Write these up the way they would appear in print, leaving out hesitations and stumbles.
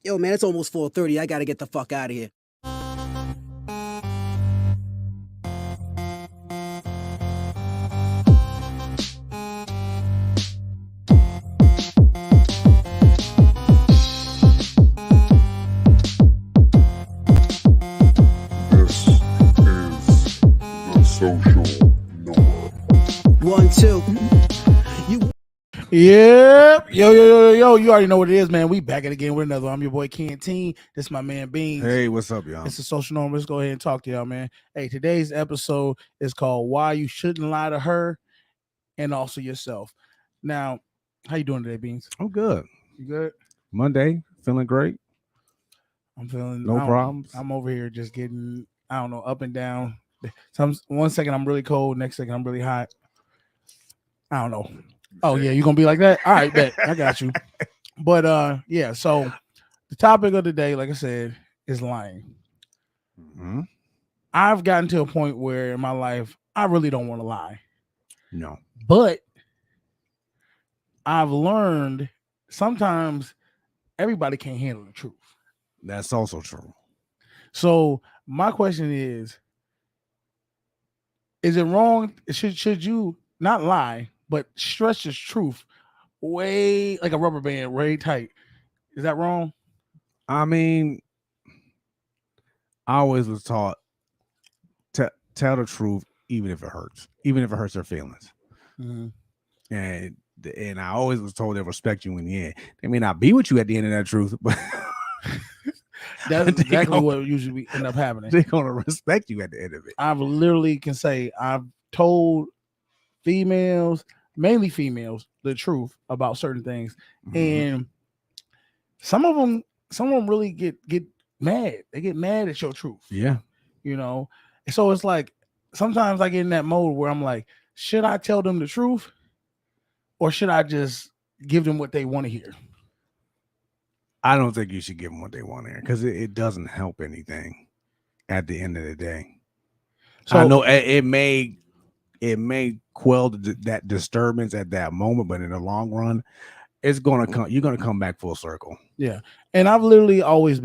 Yo, man, it's almost 4:30. I gotta get the fuck out of here. This is the social norm. 1, 2. You. Yep. Yo. You already know what it is, man. We back at it again with another. I'm your boy Canteen. This is my man Beans. Hey, what's up, y'all? It's a social norm. Let's go ahead and talk to y'all, man. Hey, today's episode is called Why You Shouldn't Lie to Her and Also Yourself. Now, how you doing today, Beans? I'm good. You good? Monday, feeling great. I'm feeling No problems. I'm over here just getting, I don't know, up and down. One second I'm really cold, next second I'm really hot. I don't know. Oh yeah, you gonna be like that? All right, bet. I got you. But yeah, so the topic of the day, like I said, is lying. Mm-hmm. I've gotten to a point where in my life I really don't want to lie. No. But I've learned sometimes everybody can't handle the truth. That's also true. So my question is it wrong? Should you not lie, but stretch the truth way like a rubber band, way tight? Is that wrong? I mean, I always was taught to tell the truth, even if it hurts their feelings. Mm-hmm. And I always was told they'll respect you in the end. They may not be with you at the end of that truth, but that's exactly what usually end up happening. They're gonna respect you at the end of it. I've literally can say I've told females, mainly females, the truth about certain things, and some of them really get mad. They get mad at your truth. Yeah, you know. So it's like sometimes I get in that mode where I'm like, should I tell them the truth, or should I just give them what they want to hear? I don't think you should give them what they want to hear because it doesn't help anything at the end of the day. So I know it may quell that disturbance at that moment, but in the long run, it's gonna come. You're gonna come back full circle. Yeah, and I've always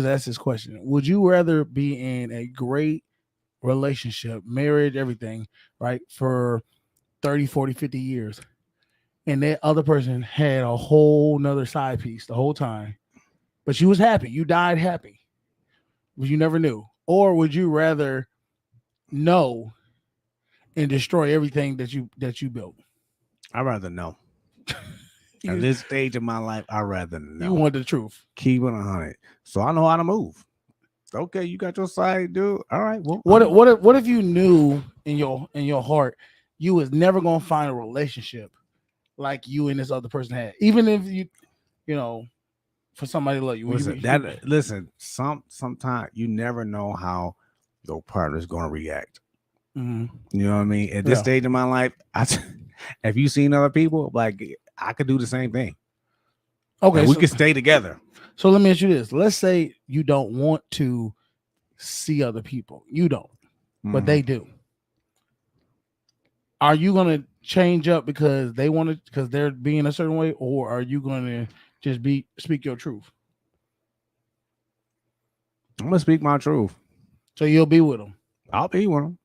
asked this question: would you rather be in a great relationship, marriage, everything, right, for 30, 40, 50 years, and that other person had a whole nother side piece the whole time, but you was happy, you died happy, but you never knew? Or would you rather know and destroy everything that you built? I'd rather know. At this stage of my life, I'd rather know. You want the truth. Keep it 100. So I know how to move. Okay, you got your side, dude. All right. Well, what if you knew in your heart you was never gonna find a relationship like you and this other person had, even if you know, for somebody like you? Listen, sometimes you never know how your partner's gonna react. Mm-hmm. You know what I mean? At this stage of my life, have you seen other people? Like, I could do the same thing. Okay, we could stay together. So let me ask you this. Let's say you don't want to see other people. You don't, but they do. Are you going to change up because they want to, because they're being a certain way, or are you going to just speak your truth? I'm going to speak my truth. So you'll be with them. I'll be with them.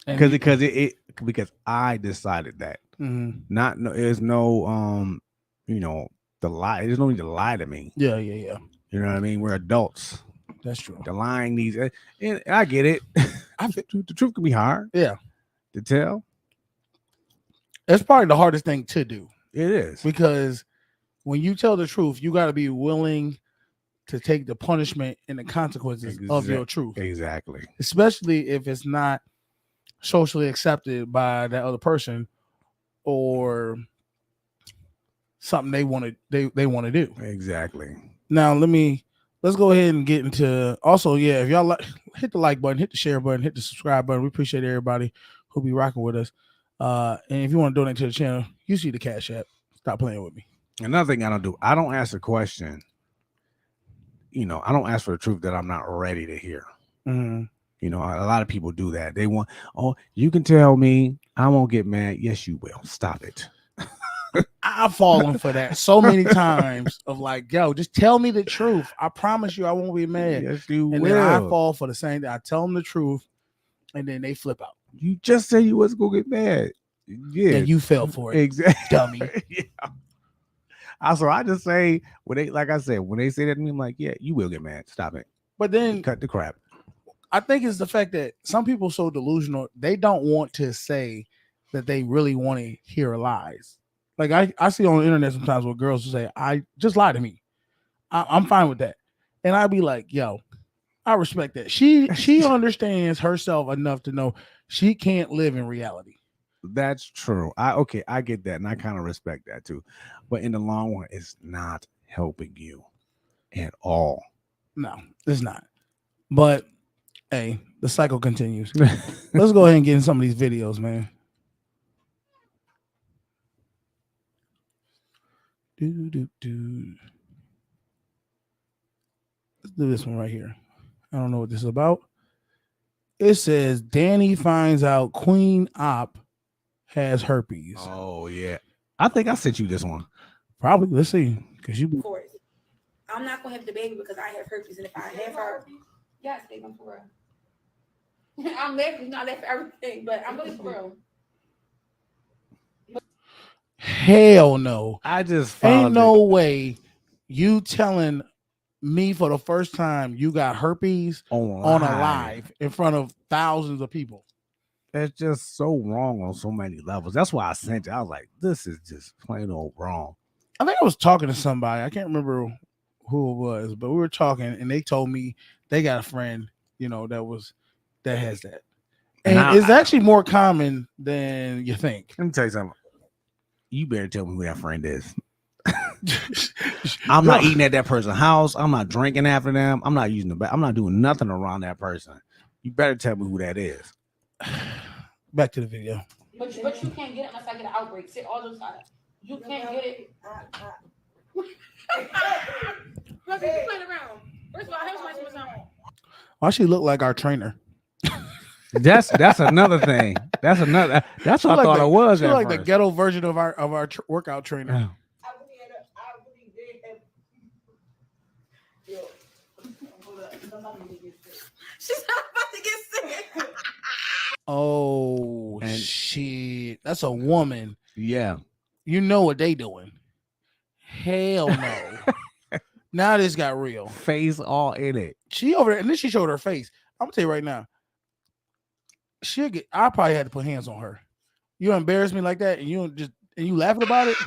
Because I decided that. Mm-hmm. There's no the lie. There's no need to lie to me. Yeah. You know what I mean? We're adults. That's true. The lying and I get it. The truth can be hard. Yeah. To tell. It's probably the hardest thing to do. It is. Because when you tell the truth, you got to be willing to take the punishment and the consequences of your truth. Exactly. Especially if it's not socially accepted by that other person, or something they want to do. Exactly. Now let's go ahead and get into, also, if y'all hit the like button, hit the share button, hit the subscribe button. We appreciate everybody who be rocking with us. And if you want to donate to the channel, you see the Cash App. Stop playing with me. Another thing I don't do, I don't ask a question. I don't ask for the truth that I'm not ready to hear. Mm-hmm. A lot of people do that. They want, you can tell me, I won't get mad. Yes, you will. Stop it. I've fallen for that so many times of like, yo, just tell me the truth. I promise you I won't be mad. Yes, you And will. then I fall for the same thing. I tell them the truth and then they flip out. You just said you was gonna get mad. Yeah, And you fell for it. exactly, Dummy. Yeah. Also, I just say when they, like I said, when they say that to me, I'm like, yeah, you will get mad. Stop it. But then Cut the crap. I think it's the fact that some people are so delusional, they don't want to say that they really want to hear lies. Like I see on the internet sometimes where girls will say, I just lie to me. I'm fine with that. And I'd be like, yo, I respect that. She understands herself enough to know she can't live in reality. That's true. I get that, and I kind of respect that too. But in the long run, it's not helping you at all. No, it's not. But hey, the cycle continues. Let's go ahead and get in some of these videos, man. Let's do this one right here. I don't know what this is about. It says Danny finds out Queen Op has herpes. Oh yeah, I think I sent you this one. Probably. Let's see. Because you. Of course, I'm not gonna have the baby because I have herpes, and if I have her, yes, baby, I'm for real. I'm laughing, not laughing for everything, but I'm really for real. Hell no. I just ain't no way you telling me for the first time you got herpes on a live in front of thousands of people. That's just so wrong on so many levels. That's why I sent you. I was like, this is just plain old wrong. I think I was talking to somebody. I can't remember who it was, but we were talking and they told me they got a friend, you know, that has that. And it's actually more common than you think. Let me tell you something. You better tell me who that friend is. I'm not eating at that person's house. I'm not drinking after them. I'm not using the bath. I'm not doing nothing around that person. You better tell me who that is. Back to the video. But you can't get it unless I get an outbreak. Sit all those sides. You can't get it. Look, you playing around. First of all, here's my something. Why she look like our trainer? That's another thing. That's what I thought it was. She's like the ghetto version of our workout trainer. Yeah. She's not about to get sick. Oh shit! That's a woman. Yeah. You know what they doing? Hell no. Now this got real. Face all in it. She over there, and then she showed her face. I'm gonna tell you right now. I probably had to put hands on her. You embarrass me like that, and you laughing about it.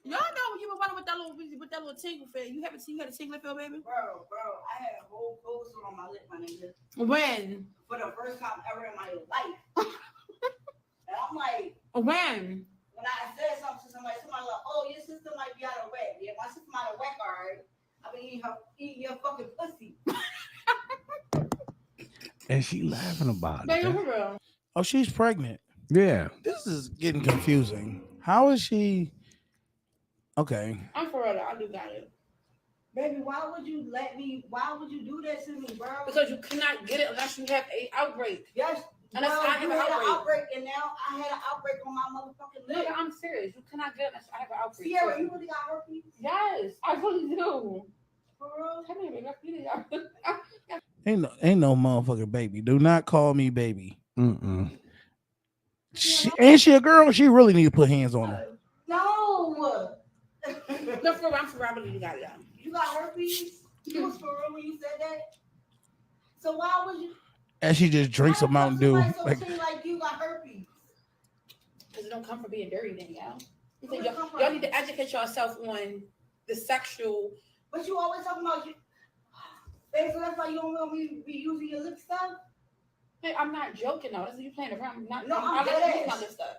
Y'all know when you were running with that little tingle fit. You had a tingle fit, baby? Bro, I had a whole cold sore on my lip, my nigga. When? For the first time ever in my life. And I'm like, when I said something to somebody like, oh, your sister might be out of whack. Yeah, my sister might have whack, all right. I've been eating your fucking pussy. And she laughing about baby, it. for real. Oh, she's pregnant. Yeah. This is getting confusing. How is she? Okay. I'm for real. I do got it. Baby, why would you do that to me, bro? Because you cannot get it unless you have an outbreak. Yes. Unless I have an outbreak. And now I had an outbreak on my motherfucking lip. Nigga, I'm serious. You cannot get it unless I have an outbreak. Sierra, you really got herpes? Yes, I really do. For real? Come here, baby. Ain't no motherfucking baby. Do not call me baby. Ain't she a girl? She really need to put hands on her. No. No, for real, I'm for real. I believe you got it. You got herpes? You was for real when you said that? So why would you? And she just drinks a Mountain Dew. Like you got herpes. Because it don't come from being dirty, then, y'all need to educate yourself on the sexual. But you always talking about you. Babe, so that's why you don't want me to be using your lip stuff? Hey, I'm not joking though. This is you playing around. I'm I like using my lip stuff.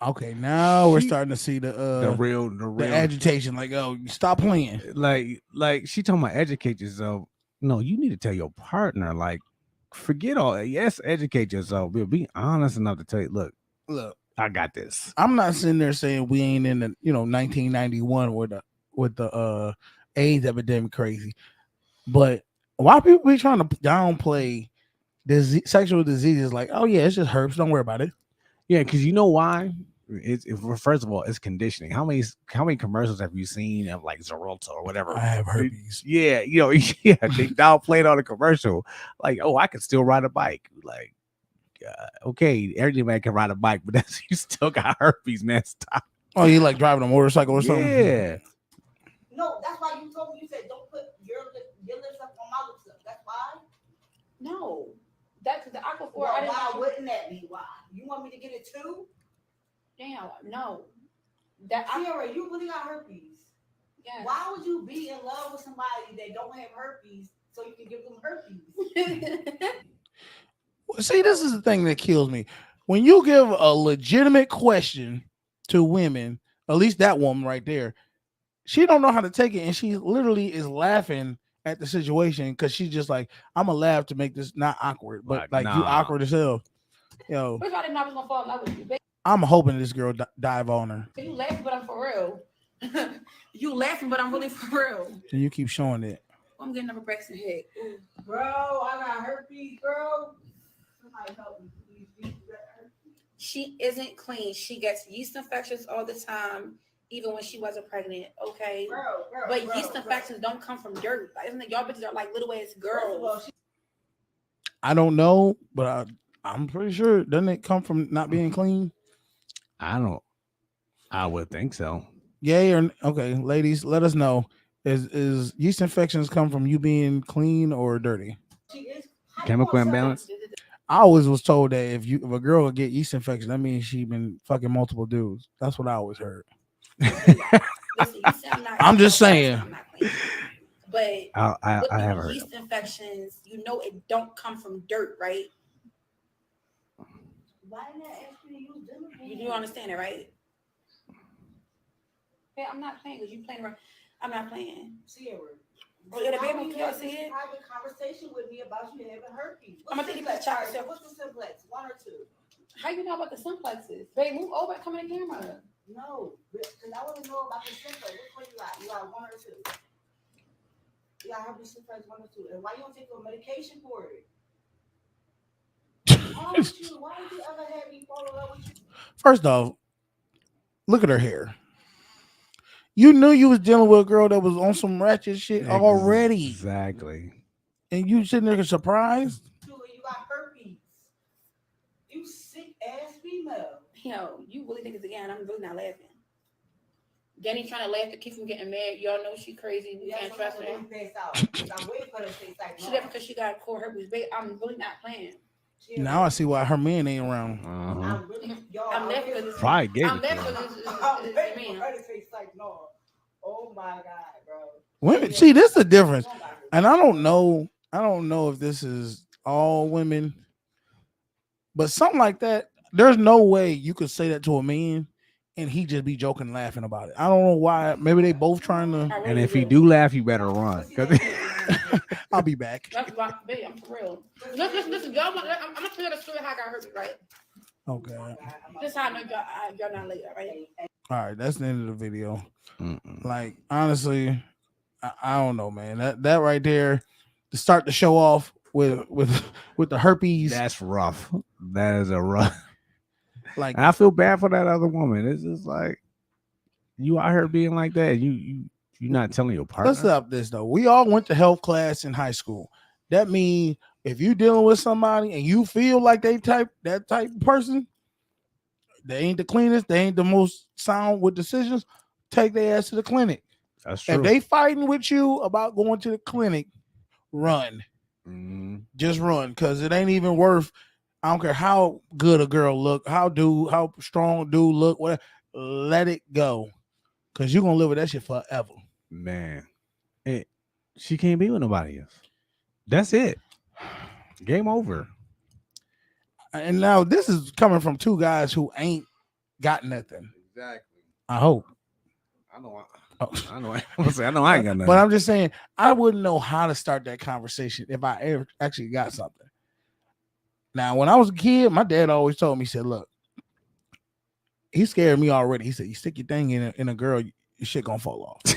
Okay, now we're starting to see the real agitation. Like, oh, stop playing. Like she talking about educate yourself. No, you need to tell your partner. Like, forget all that. Yes, educate yourself. Be honest enough to tell you, look, I got this. I'm not sitting there saying we ain't in the 1991 with the AIDS epidemic crazy, but why people be trying to downplay sexual diseases? Like, oh yeah, it's just herpes. Don't worry about it. Yeah, because you know why? first of all, it's conditioning. How many commercials have you seen of like Xarelto or whatever? I have herpes. Yeah, yeah, they downplayed on the commercial. Like, oh, I can still ride a bike. Like, okay, every man can ride a bike, but that's you still got herpes, man. Stop. Oh, you like driving a motorcycle or something? Yeah. No, that's why you told me. You said don't put your lips up on my lips up. That's why. No, that's the Aquaphor. Well, why wouldn't that be? Why? You want me to get it too? Damn, no. That Sierra, you really got herpes. Yeah. Why would you be in love with somebody that don't have herpes so you can give them herpes? See, this is the thing that kills me. When you give a legitimate question to women, at least that woman right there, she don't know how to take it, and she literally is laughing at the situation because she's just like, I'm gonna laugh to make this not awkward, but like you awkward as hell. Yo, First of all, I didn't know I was gonna fall in love with you. I'm hoping this girl dive on her. You laughing, but I'm for real. You laughing, but I'm really for real. And you keep showing it. I'm getting over Braxton head. Bro, I got herpes, bro. Somebody help me, please. You got herpes? She isn't clean. She gets yeast infections all the time, even when she wasn't pregnant. Okay, but yeast infections don't come from dirt. Like, isn't it? Y'all bitches are like little ass girls. I don't know, but I'm pretty sure. Doesn't it come from not being clean? I would think so. Yay or okay, ladies, let us know. Is yeast infections come from you being clean or dirty? Chemical imbalance. I always was told that if a girl would get yeast infection, that means she been fucking multiple dudes. That's what I always heard. Listen, you say I'm just saying. I'm not clean. But I have heard yeast infections, you know, it don't come from dirt, right? Why didn't I ask you to use them? You do understand it, right? Hey, I'm not playing because you playing around. I'm not playing. Sierra. Oh, yeah, the baby, can y'all see it? Private conversation with me about you having herpes. I'm gonna take you to the child. What's the simplex? 1 or 2? How you know about the simplexes? Babe, move over and come in the camera. No, because I want to know about the simplex. Which one you got? You got 1 or 2? You got herpes simplex 1 or 2. And why you don't take your medication for it? Why would you ever have me fall in love with you? First off, look at her hair. You knew you was dealing with a girl that was on some ratchet shit already. Exactly. And you sitting there surprised? You got herpes. You sick ass female. Yo, you really think it's again? I'm really not laughing. Danny trying to laugh to keep from getting mad. Y'all know she crazy. We can't trust her. I'm waiting for her to say like, she left because she got core herpes. Babe, I'm really not playing. Now I see why her man ain't around. I'm really, I'm left because it's probably gave I'm it left to her. because I'm it's waiting man. for her to say like, no. Oh my God, bro. Women, see, this is the difference. And I don't know if this is all women, but something like that, there's no way you could say that to a man and he just be joking, laughing about it. I don't know why. Maybe they both trying to. And if he do laugh, you better run. I'll be back. That's why, babe, I'm for real. Listen, y'all. I'm gonna tell you the story how I got herpes, right? Okay. This is how I know y'all not late, right? All right, that's the end of the video. Like, honestly, I don't know, man. That right there to start the show off with the herpes. That's rough. That is a rough. Like, and I feel bad for that other woman. It's just like you out here being like that. You're not telling your partner. Let's stop this though. We all went to health class in high school. That means if you're dealing with somebody and you feel like that type of person, they ain't the cleanest, they ain't the most sound with decisions, take their ass to the clinic. That's true. If they fighting with you about going to the clinic, run. Just run, because it ain't even worth. I don't care how good a girl look, how strong a dude look, whatever. Let it go, because you're gonna live with that shit forever. Man, she can't be with nobody else. That's it. Game over. And now this is coming from two guys who ain't got nothing. Exactly. I hope. I know. I know. I know I ain't got nothing. But I'm just saying, I wouldn't know how to start that conversation if I ever actually got something. Now, when I was a kid, my dad always told me, he said, look, he scared me already. He said, you stick your thing in a girl, your shit gonna fall off.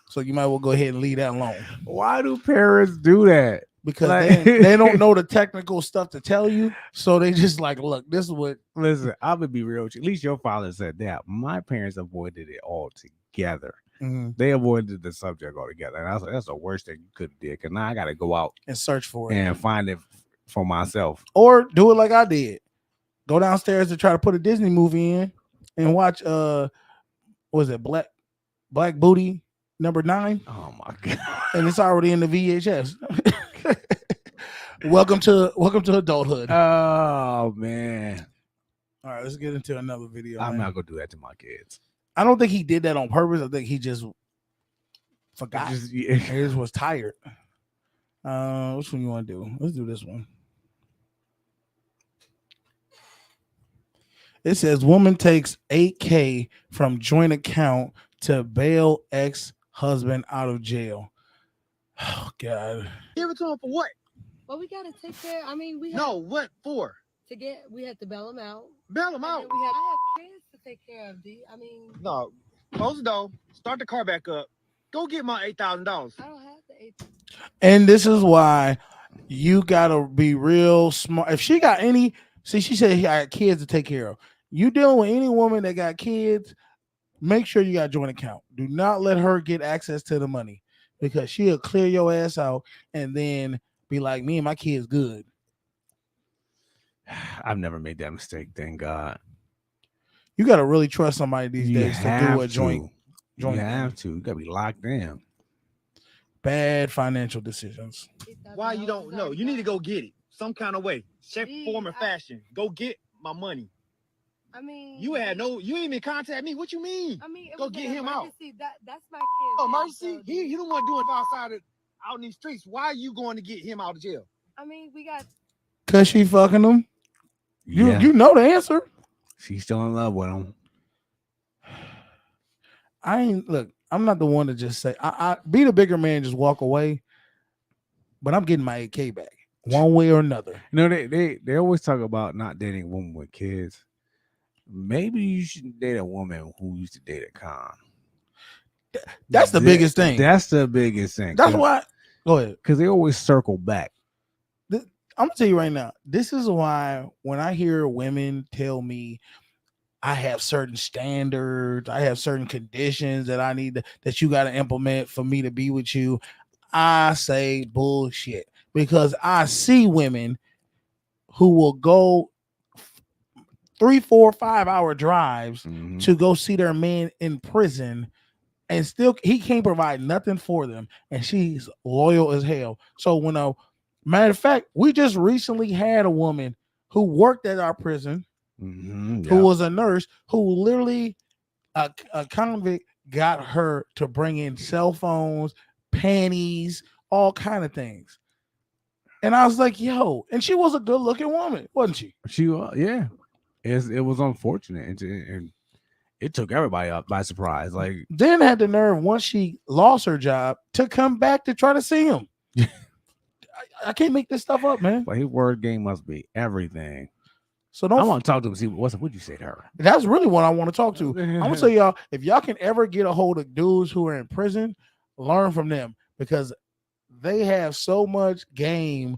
So you might well go ahead and leave that alone. Why do parents do that? because Like- they don't know the technical stuff to tell you. So they just like, look, this is what. Listen, I'm gonna be real with you. At least your father said that. My parents avoided it altogether. Mhm. They avoided the subject altogether, and I was like, "That's the worst thing you could have did." Because now I got to go out And search for it, and find it for myself. or do it like I did. Go downstairs to try to put a Disney movie in and watch. What was it Black Booty #9? Oh my god! And it's already in the VHS. welcome to adulthood. Oh man, All right, let's get into another video. I'm man. not gonna do that to my kids. I don't think he did that on purpose. I think he just forgot. Yeah. He just was tired. Which one you want to do? Let's do this one. It says woman takes $8,000 from joint account to bail ex-husband out of jail. Oh God. Give it to him for what? Well, we gotta take care. I mean, we No, what for? we had to bail him out. Bail him And out. then I have kids to take care of. D. I mean, No, close the door. Start the car back up. Go get my $8,000. I don't have the 8. And this is why you gotta be real smart. If she got any, see, she said he got kids to take care of. You dealing with any woman that got kids, make sure you got a joint account. Do not let her get access to the money because she'll clear your ass out and then be like, me and my kids good. I've never made that mistake. Thank God. You gotta really trust somebody these You days to have do a joint. You have to. You gotta be locked in. Bad financial decisions. Why you don't know? You need to go get it some kind of way, shape, Gee, form, or fashion. Go get my money. I mean, You ain't even contact me. What you mean? I mean, it Go was get an him out. emergency. That's my kid. Oh, mercy. He the one doing it out in these streets. Why are you going to get him out of jail? I mean, we got. Cause she fucking them. You know the answer. She's still in love with him. I'm not the one to just say I be the bigger man, just walk away. But I'm getting my $8,000 back one way or another. You know, they always talk about not dating a woman with kids. Maybe you should date a woman who used to date a con. That's the biggest thing. That's the biggest thing. That's why. Go ahead. Because they always circle back. I'm gonna tell you right now. This is why when I hear women tell me I have certain standards, I have certain conditions that I need that you got to implement for me to be with you, I say bullshit because I see women who will go 3, 4, 5 hour drives to go see their man in prison and still he can't provide nothing for them and she's loyal as hell. So when matter of fact, we just recently had a woman who worked at our prison who was a nurse who literally a convict got her to bring in cell phones, panties, all kind of things. And I was like, yo, and she was a good looking woman, wasn't she? She was, yeah. It was unfortunate, and it took everybody up by surprise. Like, then had the nerve once she lost her job to come back to try to see him. I can't make this stuff up, man. But his word game must be everything. So don't. I want to talk to him. See what'd you say to her? That's really what I want to talk to. I'm gonna tell y'all, if y'all can ever get a hold of dudes who are in prison, learn from them because they have so much game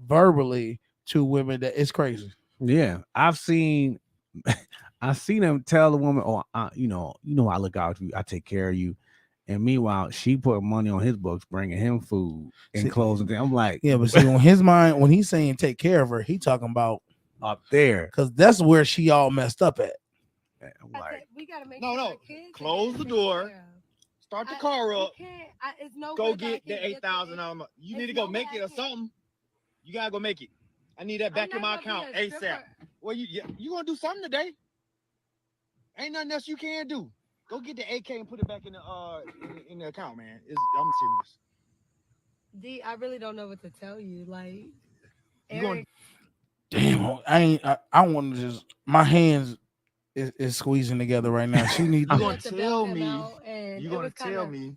verbally to women that it's crazy. Yeah, I've seen them tell the woman, "Oh, you know, I look out for you, I take care of you," and meanwhile, she put money on his books, bringing him food and clothes and things. I'm like, yeah, but see, on his mind, when he's saying take care of her, he talking about up there because that's where she all messed up at. I'm like, We gotta make No, sure no. our kids Close the door. Start the car up. It's no Go way that I get can the $8,000. You need to go make it or something. You gotta go make it. I need that back in my account ASAP. Well, you gonna do something today? Ain't nothing else you can do. Go get the AK and put it back in the account, man. I'm serious. D, I really don't know what to tell you. Like, You gonna, Damn, I want to just my hands is squeezing together right now. She needs you to gonna tell me? You gonna tell me?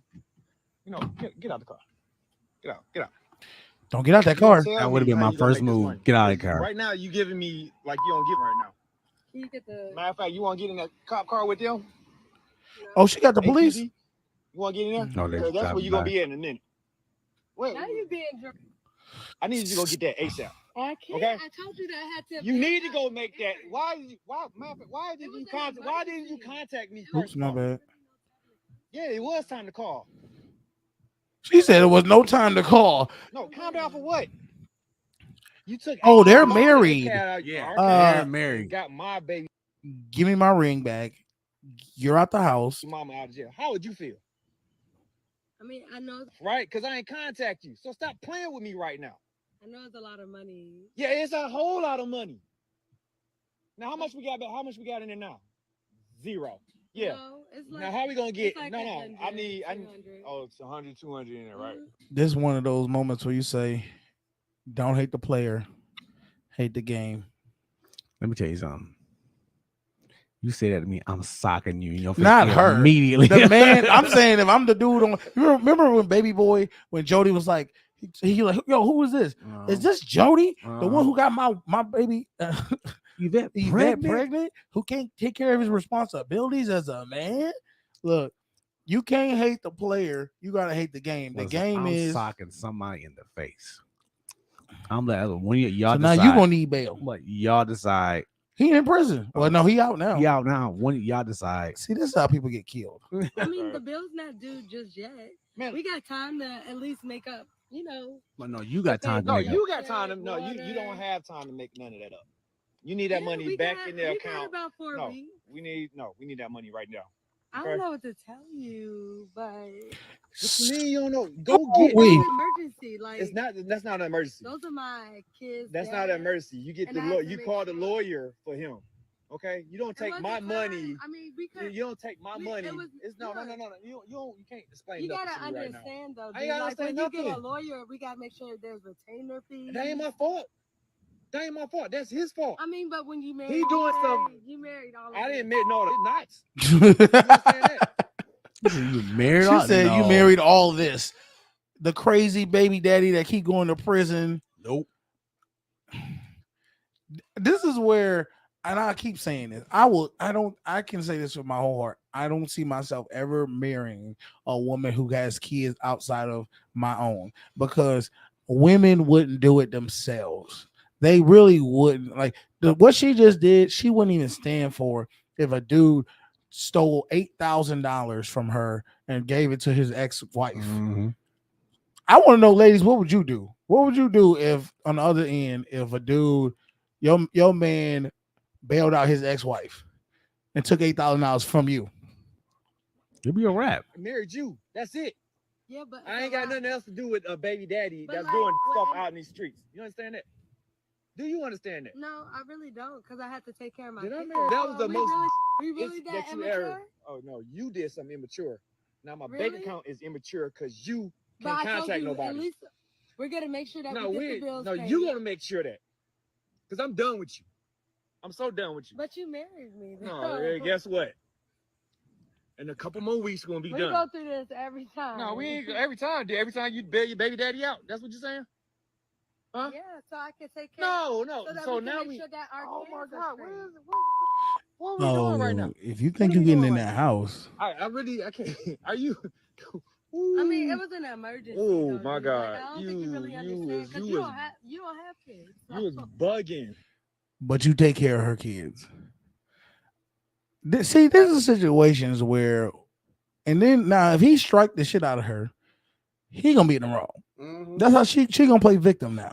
You know, get out the car. Get out. Don't get out that car. that would have been my first move. Get out of the car. Right now, you giving me like you don't get right now. Can you get the Matter of fact, you want to get in that cop car with them? Oh, she got the police. APD? You want to get in there? No, they That's where stopped you gonna by. be at in a minute. Wait, now you being drunk. I need you to go get that ASAP. I can't. Okay. I told you that I had to. You need to go make that. Why didn't you contact me first? Oops, my bad. Yeah, it was time to call. She said it was no time to call. No, calm down for what? You took. Oh, they're my married. cat, Yeah, our they're cat, married. and got my baby Give me my ring back. You're out the house. mama out of jail. How would you feel? I mean, I know. Right? Because I ain't contact you. So stop playing with me right now. I know it's a lot of money. Yeah, it's a whole lot of money. Now, how much we got? How much we got in there now? 0. Yeah. No, it's like, Now, how we gonna get? like No. 100, I need. 200. Oh, it's 100, 200 in there, right? This is one of those moments where you say, "Don't hate the player, hate the game." Let me tell you something. You say that to me, I'm socking you in your face. Not her. Immediately. The man, I'm saying if I'm the dude on. You remember when Baby Boy, when Jody was like, he like, yo, who is this? Is this Jody, the one who got my baby Yvette pregnant, who can't take care of his responsibilities as a man? Look, you can't hate the player. You gotta hate the game. The game I'm is socking somebody in the face. I'm like, when y'all so decide, now you gonna need bail. But y'all decide. He in prison. Well, no, he out now. He out now. When y'all decide. See, this is how people get killed. I mean, the bill's not due just yet. Man, we got time to at least make up. You know. But no, you got time. No, to make you up. got time to. No, you don't have time to make none of that up. You need that money back in their account. About 4 no, weeks. we need that money right now. I don't know what to tell you, but what you mean you don't know? Go get it's an emergency. Like it's not. That's not an emergency. Those are my kids. That's not an emergency. You get the lawyer. You call the lawyer for him. Okay, you don't take my money. I mean, we could. You don't take my money. It's no. You can't explain. You nothing gotta to me right understand now. though. I ain't gotta like understand when you get nothing. a lawyer, we gotta make sure there's retainer fees. That ain't my fault. That ain't my fault. That's his fault. I mean, but when you married, he doing stuff. You married all. I didn't admit no. It's not. You married. She said you married all this. The crazy baby daddy that keep going to prison. Nope. This is where, and I keep saying this. I can say this with my whole heart. I don't see myself ever marrying a woman who has kids outside of my own, because women wouldn't do it themselves. They really wouldn't. Like what she just did, she wouldn't even stand for if a dude stole $8,000 from her and gave it to his ex-wife. Mm-hmm. I want to know, ladies, what would you do? What would you do if on the other end, if a dude, your man bailed out his ex-wife and took $8,000 from you? It'd be a wrap. I married you. That's it. Yeah, but I ain't got nothing else to do with a baby daddy that's like, doing stuff out in these streets. You understand that? Do you understand that? No, I really don't, because I have to take care of my Did I kids. marry? That was the most. We really that you immature? ever. Oh no, you did something immature. Now my Really? bank account is immature because you But can't I told contact you, nobody. At least we're gonna make sure that No, we get the bills paid. you gonna make sure that. Because I'm done with you. I'm so done with you. But you married me. No, hey, guess what? In a couple more weeks, we're gonna be we done. go through this every time. No, we ain't every time. Every time you bail your baby daddy out. That's what you're saying? Huh? Yeah, so I can take care. No. So now we. Sure that our oh my kids are God, straight. what are we doing right now? If you think What are you're we getting doing in right that now? house, I can't. Are you? I mean, it was an emergency. Oh though, my dude. God, Like, I don't think you really understand because you don't have kids. You was bugging. but you take care of her kids. See, this is situations where, and then now if he strike the shit out of her, he gonna be in the wrong. Mm-hmm. That's how she gonna play victim now.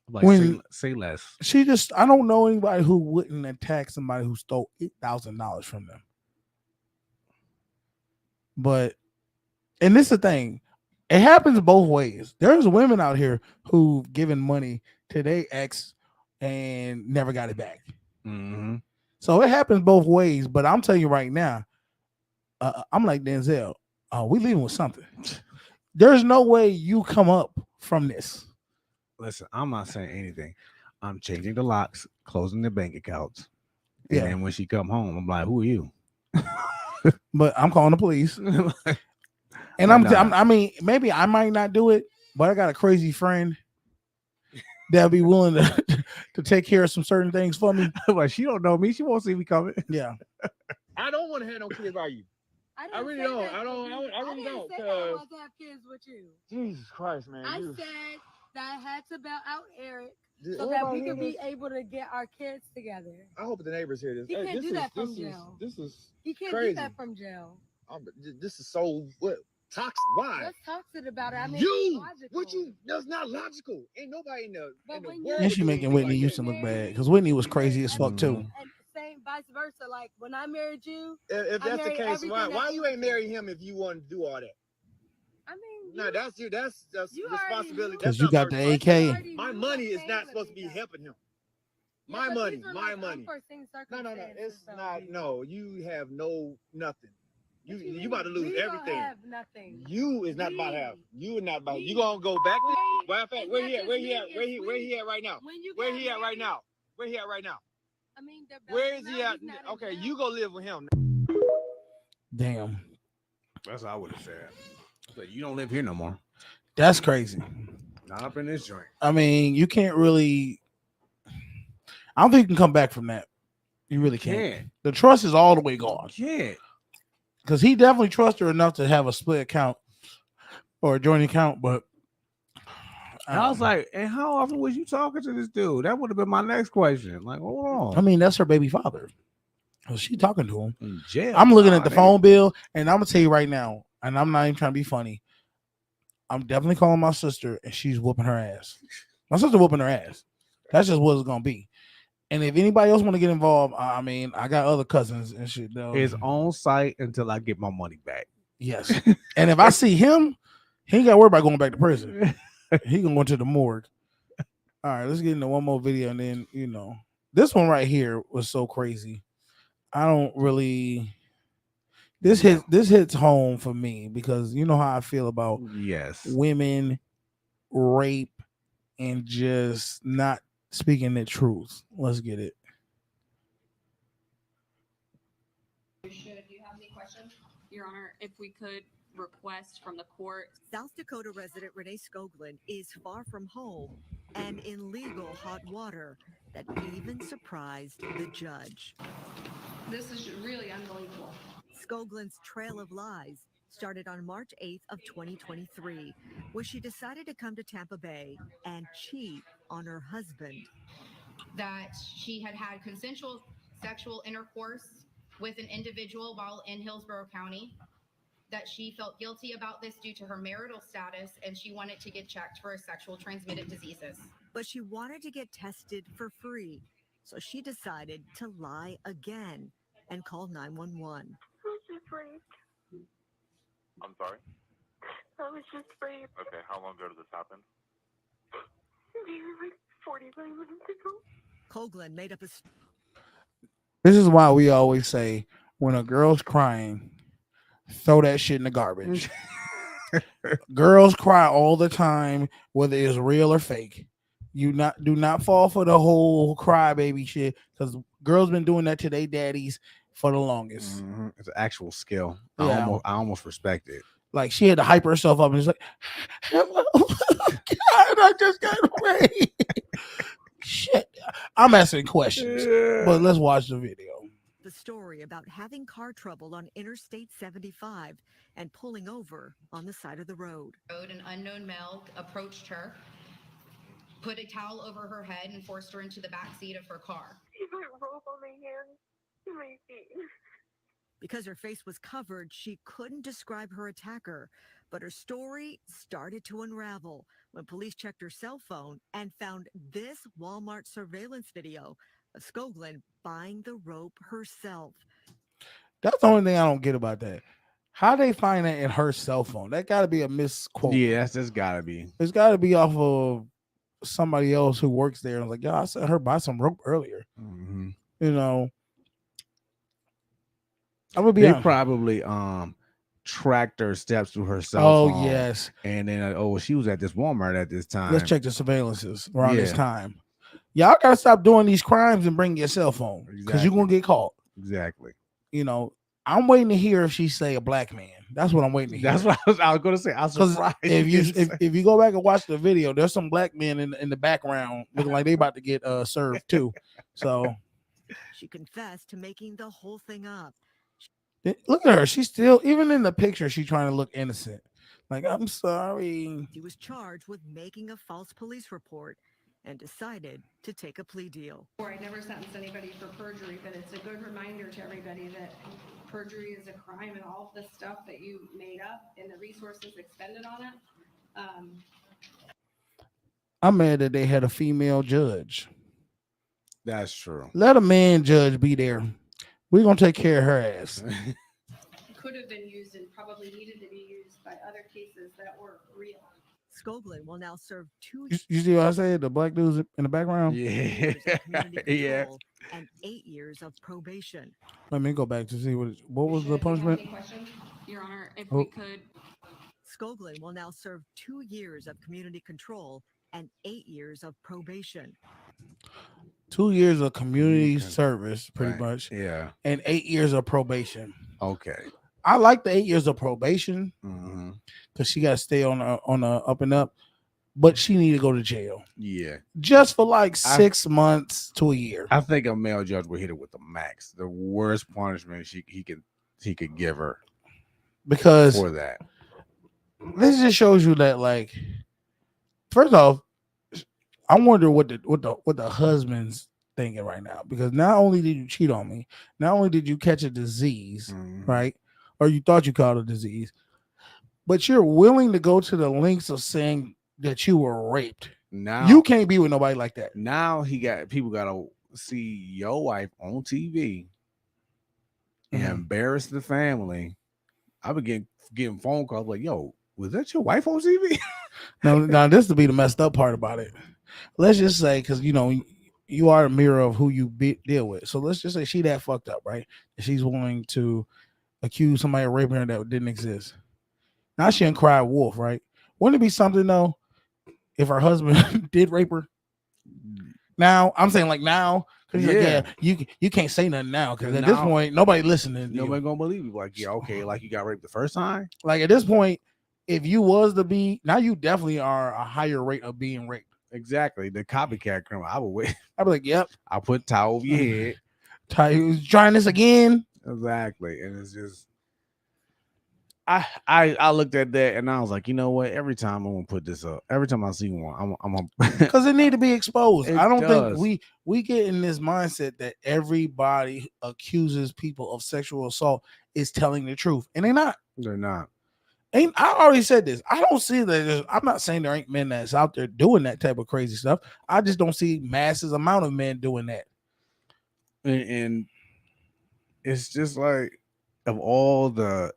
Like When say less. She just, I don't know anybody who wouldn't attack somebody who stole $8,000 from them. But, and this is the thing, it happens both ways. There's women out here who've given money to their ex and never got it back. Mm-hmm. So it happens both ways. But I'm telling you right now, I'm like Denzel. We leaving with something. There's no way you come up from this. Listen, I'm not saying anything. I'm changing the locks, closing the bank accounts, and then when she come home, I'm like, "Who are you?" But I'm calling the police. And I mean, maybe I might not do it, but I got a crazy friend that'll be willing to take care of some certain things for me. Like, she don't know me. She won't see me coming. Yeah. I don't want to have no kids by you. I really don't. I really don't. I Cause want to have kids with you. Jesus Christ, man. I you- said that I had to bail out Eric Did so that everybody we hear could be this? able to get our kids together. I hope the neighbors hear this. He can't this do is, that from this jail. Is, this is He can't crazy. do that from jail. This is so what toxic. Why? What's toxic about it? I mean, You? it's logical. What you? That's not logical. Ain't nobody in the But in the when world. And she would do making anything Whitney like Houston that. look bad because Whitney was crazy as fuck too. And same vice versa. Like when I married you, If I that's the married case, everything why that you ain't marry him if you want to do all that? I mean, No, that's you. That's you responsibility. Because That's you not got my the responsibility. AK. My money is not supposed to be helping him. My money, my money. No. It's not. No, you have no nothing. You about to lose everything. Have nothing. You is not about to have. You is not about. You gonna go back? Matter of fact, where he at? Where he at? Where he at right now? Where he at right now? Where he at right now? I mean, where is he at? Okay, you go live with him. Damn, That's what I would have said. But you don't live here no more. that's crazy. Not up in this joint. I mean, you can't really. I don't think you can come back from that. You really can't. The trust is all the way gone. Yeah. Because he definitely trusts her enough to have a split account or a joint account, but I was like, and how often was you talking to this dude? That would have been my next question. Like, hold on. I mean, that's her baby father. Was she talking to him? In jail. I'm looking at the phone bill, and I'm gonna tell you right now, and I'm not even trying to be funny. I'm definitely calling my sister, and she's whooping her ass. My sister whooping her ass. That's just what it's gonna be. And if anybody else want to get involved, I mean, I got other cousins and shit. Though. It's on site until I get my money back. Yes. And if I see him, he ain't got to worry about going back to prison. He gonna go to the morgue. All right, let's get into one more video, and then this one right here was so crazy. I don't really. This hits home for me because you know how I feel about women rape and just not speaking the truth. Let's get it. Do you have any questions? Your Honor, if we could request from the court. South Dakota resident Renee Skoglund is far from home and in legal hot water that even surprised the judge. This is really unbelievable. Skoglund's trail of lies started on March 8th of 2023, when she decided to come to Tampa Bay and cheat on her husband. That she had consensual sexual intercourse with an individual while in Hillsborough County, that she felt guilty about this due to her marital status, and she wanted to get checked for sexual transmitted diseases. But she wanted to get tested for free, so she decided to lie again and call 911. I was just raped. I'm sorry? I was just raped. Okay, how long ago did this happen? Maybe like 45 minutes ago. Skoglund made up a... This is why we always say, when a girl's crying, throw that shit in the garbage. Girls cry all the time, whether it's real or fake. Do not fall for the whole crybaby shit, because girls been doing that to their daddies for the longest. Mm-hmm. It's an actual skill. Yeah. I almost respect it. Like, she had to hype herself up and it's like, hello, God, I just got raped. Shit, I'm asking questions, but let's watch the video. The story about having car trouble on Interstate 75 and pulling over on the side of the road. An unknown male approached her, put a towel over her head, and forced her into the back seat of her car. He put rope on my hands and my feet. Because her face was covered, she couldn't describe her attacker, but her story started to unravel when police checked her cell phone and found this Walmart surveillance video of Skoglund buying the rope herself. That's the only thing I don't get about that. How they find that in her cell phone? That got to be a misquote. Yeah, that's got to be. It's got to be off of somebody else who works there. And like, yeah, I saw her buy some rope earlier. Mm-hmm. I would be. They probably tracked her steps through her cell phone. Oh yes. And then she was at this Walmart at this time. Let's check the surveillances around this time. Y'all gotta stop doing these crimes and bring your cell phone because you're gonna get caught. Exactly. I'm waiting to hear if she say a black man. That's what I'm waiting to hear. That's what I was gonna say. I was surprised. If you go back and watch the video, there's some black men in the background looking like they about to get served too. So she confessed to making the whole thing up. Look at her. She's still, even in the picture, she's trying to look innocent. Like, I'm sorry. He was charged with making a false police report and decided to take a plea deal. I never sentenced anybody for perjury, but it's a good reminder to everybody that perjury is a crime and all of the stuff that you made up and the resources expended on it. I'm mad that they had a female judge. That's true. Let a man judge be there. We're going to take care of her ass. Could have been used and probably needed to be used by other cases that were real. Skoglund will now serve 2 You see what I said? The black dudes in the background? Yeah. years of community Yeah. control and 8 years of probation. Let me go back to see what was the Should we have punishment? any questions? Your Honor, if Oh. we could. Skoglund will now serve 2 years of community control and 8 years of probation. 2 years of community Okay. service, pretty Right. much, Yeah. and 8 years of probation. Okay. I like the 8 years of probation Mm-hmm. because she got to stay on a up and up, but she need to go to jail Yeah. just for like 6 months to a year. I think a male judge would hit her with the max, the worst punishment he could give her Because for that. this just shows you that, like, first off, I wonder what the husband's thinking right now, because not only did you cheat on me, not only did you catch a disease, Mhm. right, or you thought you caught a disease, but you're willing to go to the lengths of saying that you were raped. Now You can't be with nobody like that. Now people gotta see your wife on TV and Mhm. embarrass the family. I've been getting phone calls like, "Yo, was that your wife on TV?" Now this to be the messed up part about it. Let's just say, because you are a mirror of who you deal with. So let's just say she that fucked up, right? She's willing to accuse somebody of raping her that didn't exist. Now she didn't cry wolf, right? Wouldn't it be something though if her husband did rape her? Now I'm saying, like, now, because you can't say nothing now, because at this Now- point nobody listening. To Nobody you. gonna believe you. Like, yeah, okay, like you got raped the first time. Like, at this point, if you was to be, now you definitely are a higher rate of being raped. Exactly, the copycat criminal. I would wait. I'd be like, yep. I put towel over your head. Trying this again. Exactly, and it's just. I looked at that and I was like, you know what? Every time I'm gonna put this up, every time I see one, I'm Because it need to be exposed. It I don't does. think we get in this mindset that everybody accuses people of sexual assault is telling the truth, and they're not. They're not. I already said this. I don't see that. I'm not saying there ain't men that's out there doing that type of crazy stuff. I just don't see masses amount of men doing that. And it's just like, of all the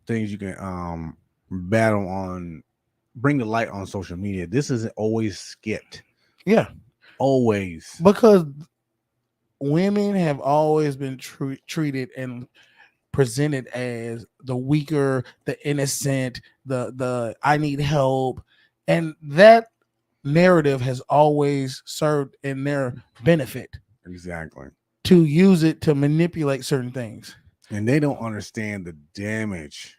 things you can battle on, bring the light on social media, this is always skipped. Yeah, always, because women have always been treated and presented as the weaker, the innocent, the I need help, and that narrative has always served in their benefit. Exactly. To use it to manipulate certain things. And they don't understand the damage.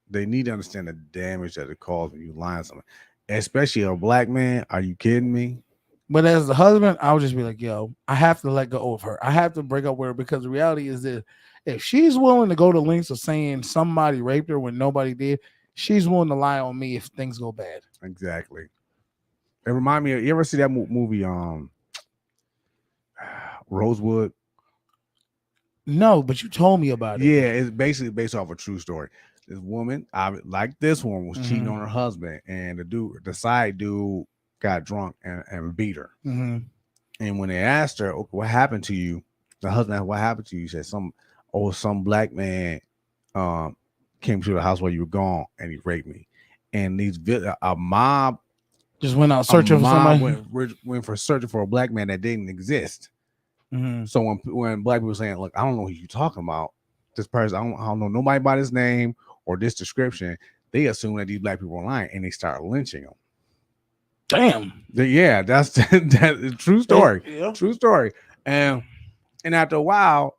They need to understand the damage that it causes when you lie on someone, especially a black man. Are you kidding me? But as a husband, I would just be like, yo, I have to let go of her. I have to break up with her, because the reality is this: if she's willing to go to lengths of saying somebody raped her when nobody did, she's willing to lie on me if things go bad. Exactly. It remind me of, you ever see that movie Rosewood? No, but you told me about it. Yeah, it's basically based off a true story. This woman, like this one, was cheating on her husband, and the side dude got drunk and beat her. And when they asked her, okay, what happened to you? The husband asked, what happened to you? She said, some black man came to the house while you were gone and he raped me. And a mob just went out searching for somebody. Went for searching for a black man that didn't exist. So when black people saying, look, I don't know who you're talking about, this person, I don't know nobody by this name or this description, they assume that these black people are lying and they start lynching them. Damn. Yeah, that's a true story. Yeah. True story. And after a while,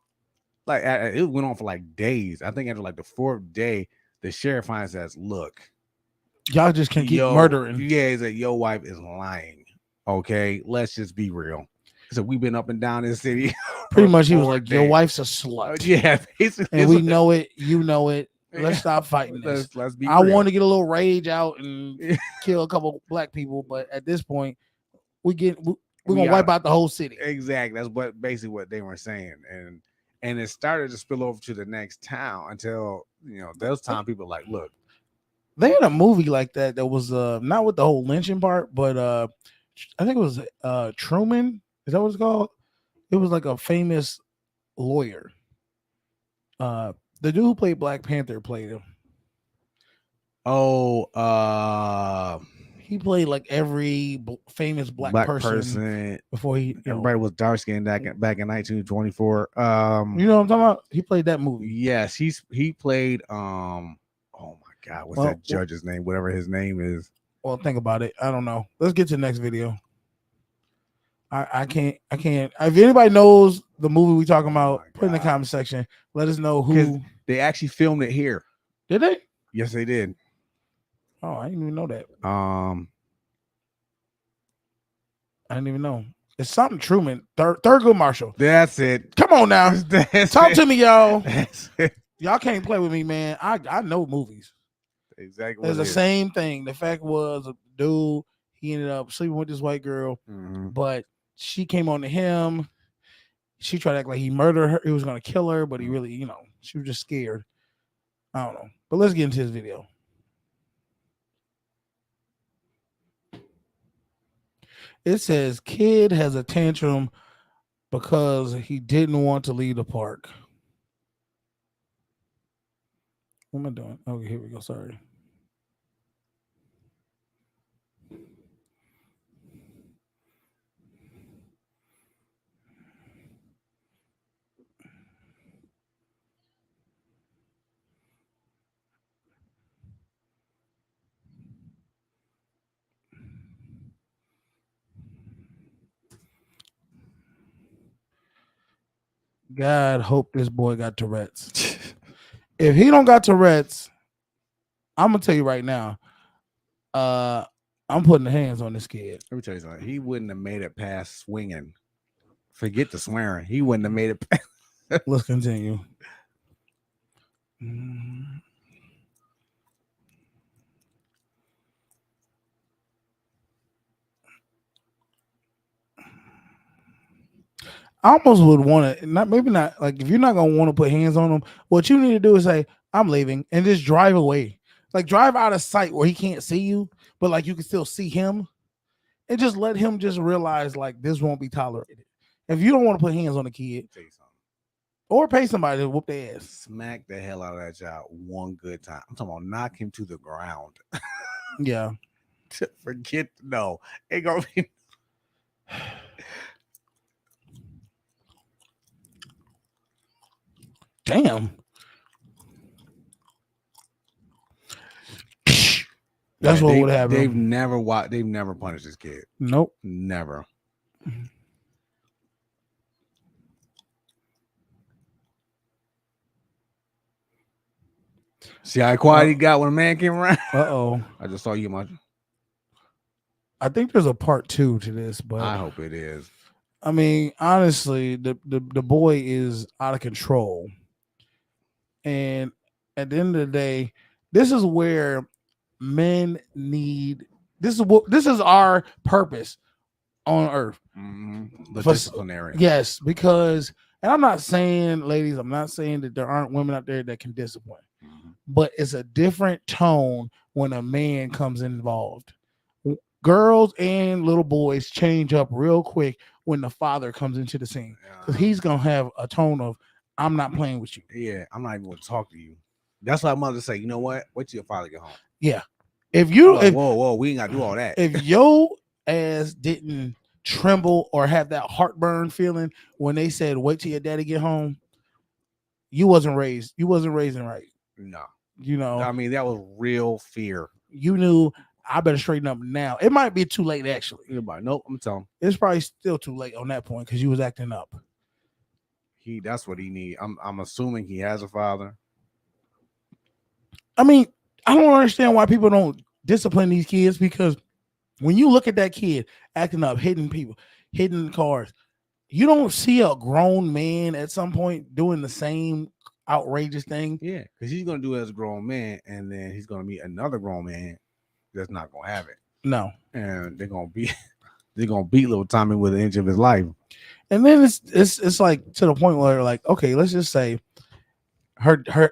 like, it went on for like days. I think after like the 4th day, the sheriff finally says, look, y'all just can't keep murdering. Yeah, he said, your wife is lying. Okay, let's just be real. So we've been up and down this city Pretty much, he was or like, "Your dead. wife's a slut." Yeah, basically, And we know it. You know it. Let's stop fighting this. Let's be I real. want to get a little rage out and kill a couple black people, but at this point, we're gonna wipe out the whole city. Exactly. That's basically what they were saying, and it started to spill over to the next town until those time people were like, look, They had a movie like that was not with the whole lynching part, but I think it was Truman. Is that what it's called? It was like a famous lawyer. The dude who played Black Panther played him. He played like every famous black person before he. Everybody was dark skinned back in 1924. You know what I'm talking about? He played that movie. Yes, he played. Oh my God, what's that judge's name? Whatever his name is. Well, think about it. I don't know. Let's get to the next video. I can't. If anybody knows the movie we talking about, put in the comment section. Let us know who. They actually filmed it here. Did they? Yes, they did. Oh, I didn't even know that. I didn't even know. It's something Truman. Thurgood Marshall. That's it. Come on now. Talk to me, y'all. That's it. Y'all can't play with me, man. I know movies. Exactly. It's the same thing. The fact was, a dude, he ended up sleeping with this white girl, but she came on to him. She tried to act like he murdered her. He was going to kill her, but he really, she was just scared. I don't know. But let's get into this video. It says kid has a tantrum because he didn't want to leave the park. What am I doing? Okay, here we go. Sorry. God hope this boy got Tourette's. If he don't got Tourette's, I'm gonna tell you right now, I'm putting the hands on this kid. Let me tell you something. He wouldn't have made it past swinging. Forget the swearing. He wouldn't have made it past. Let's continue. I almost would want to maybe not like if you're not gonna want to put hands on him, what you need to do is say, I'm leaving, and just drive away. Like drive out of sight where he can't see you, but like you can still see him, and just let him just realize like this won't be tolerated. If you don't want to put hands on the kid, or pay somebody to whoop their ass. Smack the hell out of that child one good time. I'm talking about knock him to the ground. Yeah. Forget no. Ain't gonna be. Damn. That's what would happen. They've never punished this kid. Nope. Never. See how quiet he got when a man came around? Uh-oh. I just saw you much. I think there's a part 2 to this, but I hope it is. I mean, honestly, the boy is out of control. And at the end of the day, this is where men need this is our purpose on earth. The disciplinary. Yes, because and I'm not saying, ladies, I'm not saying that there aren't women out there that can discipline. But it's a different tone when a man comes involved. Girls and little boys change up real quick when the father comes into the scene. Because he's going to have a tone of, I'm not playing with you. Yeah, I'm not even going to talk to you. That's why mother say, you know what? Wait till your father get home. Yeah. If you, whoa, we ain't got to do all that. If your ass didn't tremble or have that heartburn feeling when they said, wait till your daddy get home, you wasn't raised right. No. You know, I mean, that was real fear. You knew I better straighten up now. It might be too late, actually. Nope, I'm telling. It's probably still too late on that point because you was acting up. That's what he need. I'm assuming he has a father. I mean, I don't understand why people don't discipline these kids, because when you look at that kid acting up, hitting people, hitting cars, you don't see a grown man at some point doing the same outrageous thing. Yeah, because he's gonna do it as a grown man, and then he's gonna meet another grown man that's not gonna have it, No. and they're gonna beat little Tommy with an inch of his life. And then it's like to the point where like, okay, let's just say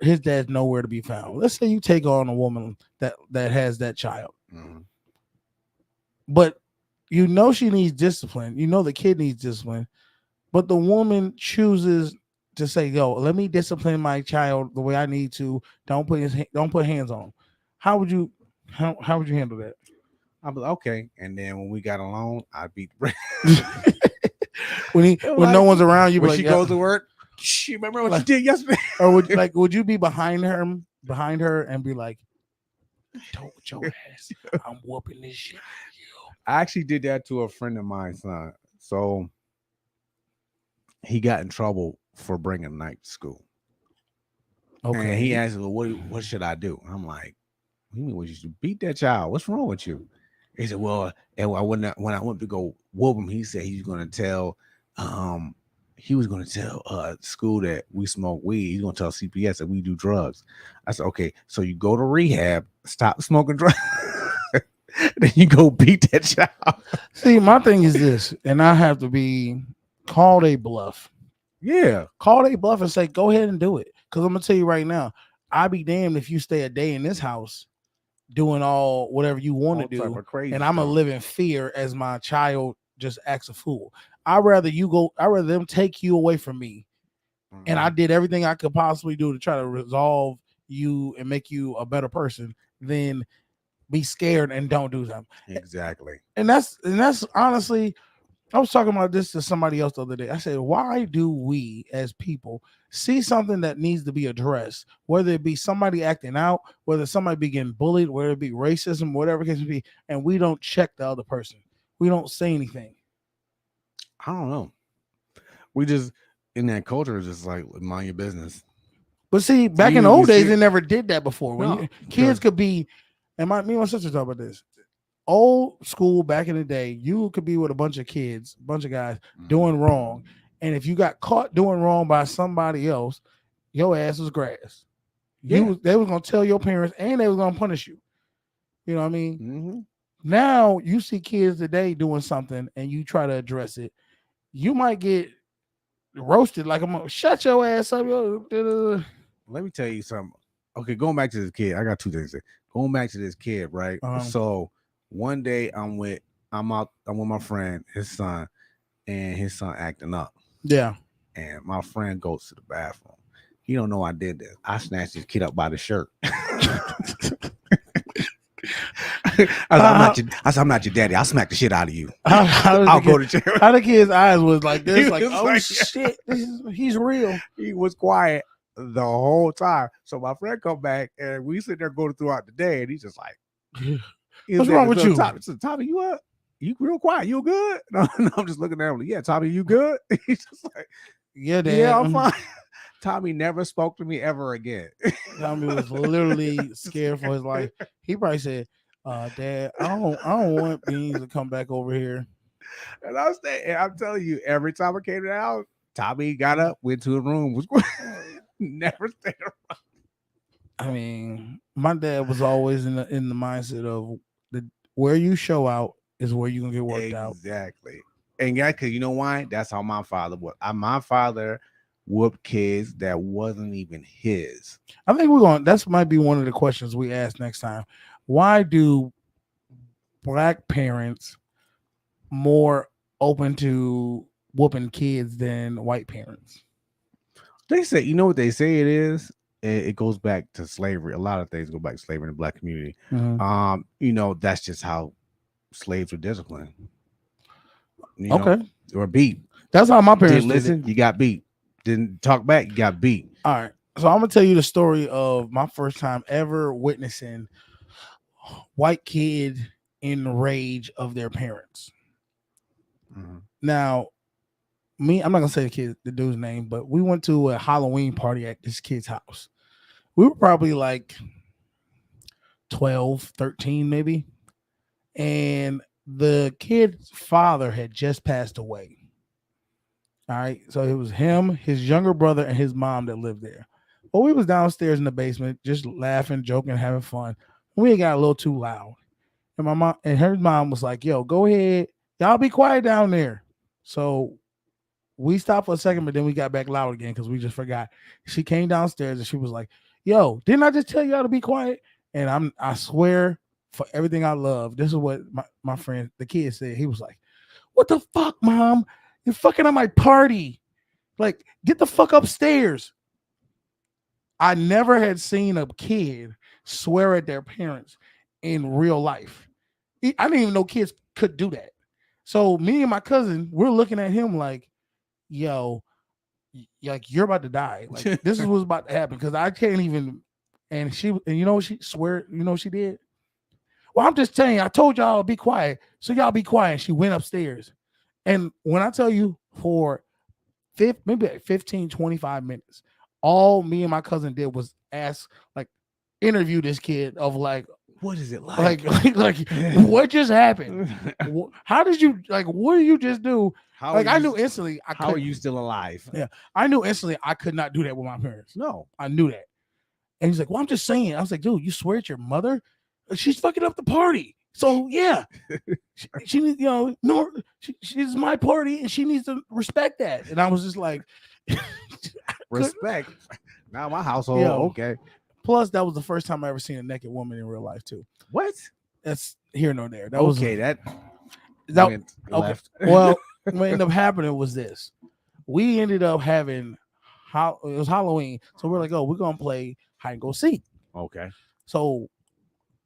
his dad's nowhere to be found. Let's say you take on a woman that has that child, but you know she needs discipline. You know the kid needs discipline, but the woman chooses to say, "Yo, let me discipline my child the way I need to. Don't put hands on him." How would you handle that? I'd be like, okay, and then when we got alone, I beat the when no one's around, you be when like, she yeah. goes to work. She remember what you did yesterday, or would you be behind her and be like, "Told your ass, I'm whooping this shit." I actually did that to a friend of mine, son. So he got in trouble for bringing a knife to school. Okay. And he asked, "Well, what should I do?" I'm like, "What do you mean? What you should beat that child? What's wrong with you?" He said, "Well, and when I went to go whoop him, he said he was going to tell school that we smoke weed. He's going to tell CPS that we do drugs." I said, "Okay, so you go to rehab, stop smoking drugs, then you go beat that child." See, my thing is this, and I have to be called a bluff. Yeah, call a bluff and say, "Go ahead and do it." Because I'm gonna tell you right now, I'd be damned if you stay a day in this house doing all whatever you want to All type do, of crazy and I'm gonna stuff. live in fear as my child just acts a fool. I'd rather them take you away from me, and I did everything I could possibly do to try to resolve you and make you a better person than be scared and don't do something. Exactly. And that's honestly, I was talking about this to somebody else the other day. I said, why do we as people see something that needs to be addressed, whether it be somebody acting out, whether somebody be getting bullied, whether it be racism, whatever it case may be, and we don't check the other person? We don't say anything. I don't know. We just in that culture is just like mind your business. But see, back in the old days, they never did that before. When kids could be, and me and my sister talk about this. Old school back in the day, you could be with a bunch of kids, a bunch of guys doing wrong, and if you got caught doing wrong by somebody else, your ass was grass. They was gonna tell your parents, and they was gonna punish you. You know what I mean? Mm-hmm. Now you see kids today doing something, and you try to address it, you might get roasted. Like, I'm gonna shut your ass up. Let me tell you something. Okay, going back to this kid, I got two things. Going back to this kid, right? So one day I'm with my friend, his son, and his son acting up. Yeah. And my friend goes to the bathroom. He don't know I did this. I snatched this kid up by the shirt. I said, I'm not your daddy. I'll smack the shit out of you. I'll go to jail. How the kid's eyes was like this, like, was oh like, shit, he's real. He was quiet the whole time. So my friend come back and we sit there going throughout the day, and he's just like, "What's wrong with you, Tommy? You real quiet? You good?" No, I'm just looking at him like, "Yeah, Tommy, you good?" He's just like, "Yeah, Dad, yeah, I'm fine." Tommy never spoke to me ever again. Tommy was literally scared for his life. He probably said, "Dad, I don't want Beans to come back over here." And I'm telling you, every time I came to the house, Tommy got up, went to a room, was never stayed around. I mean, my dad was always in the mindset of where you show out is where you're gonna get worked out. Exactly. And yeah, because you know why? That's how my father was. My father whooped kids that wasn't even his. I think that's might be one of the questions we ask next time. Why do black parents more open to whooping kids than white parents? They say, you know what they say it is? It goes back to slavery. A lot of things go back to slavery in the black community. Mm-hmm. That's just how slaves were disciplined. Okay. Or beat. That's how my parents didn't listen. You got beat. Didn't talk back. You got beat. All right. So I'm gonna tell you the story of my first time ever witnessing white kid in rage of their parents. Mm-hmm. Now, I'm not gonna say the dude's name, but we went to a Halloween party at this kid's house. We were probably like 12, 13 maybe. And the kid's father had just passed away. All right. So it was him, his younger brother, and his mom that lived there. Well, we was downstairs in the basement, just laughing, joking, having fun. We got a little too loud. And my mom and her mom was like, yo, go ahead. Y'all be quiet down there. So we stopped for a second, but then we got back loud again because we just forgot. She came downstairs and she was like, yo, didn't I just tell y'all to be quiet? And I swear for everything I love, this is what my friend, the kid said. He was like, what the fuck, mom? You're fucking at my party. Like, get the fuck upstairs. I never had seen a kid swear at their parents in real life. I didn't even know kids could do that. So me and my cousin, we're looking at him like, yo, like you're about to die. Like this is what's about to happen because I can't even. And you know, she swear, you know, what she did. Well, I'm just telling you, I told y'all to be quiet, so y'all be quiet. She went upstairs, and when I tell you for maybe like 15, 25 minutes, all me and my cousin did was ask, like, interview this kid of like, what is it like? Like what just happened? How did you, like, what did you just do? How Like I knew instantly. How are you still alive? Yeah, I knew instantly I could not do that with my parents. No, I knew that. And he's like, well, I'm just saying. I was like, dude, you swear at your mother? She's fucking up the party. So yeah, she you know, no, she's my party and she needs to respect that. And I was just like, respect. Now my household, okay. Plus, that was the first time I ever seen a naked woman in real life too. What? That's here nor there. That okay, was that went left. Well, what ended up happening was this. We ended up having it was Halloween, so we're like, oh, we're gonna play hide and go seek. Okay. So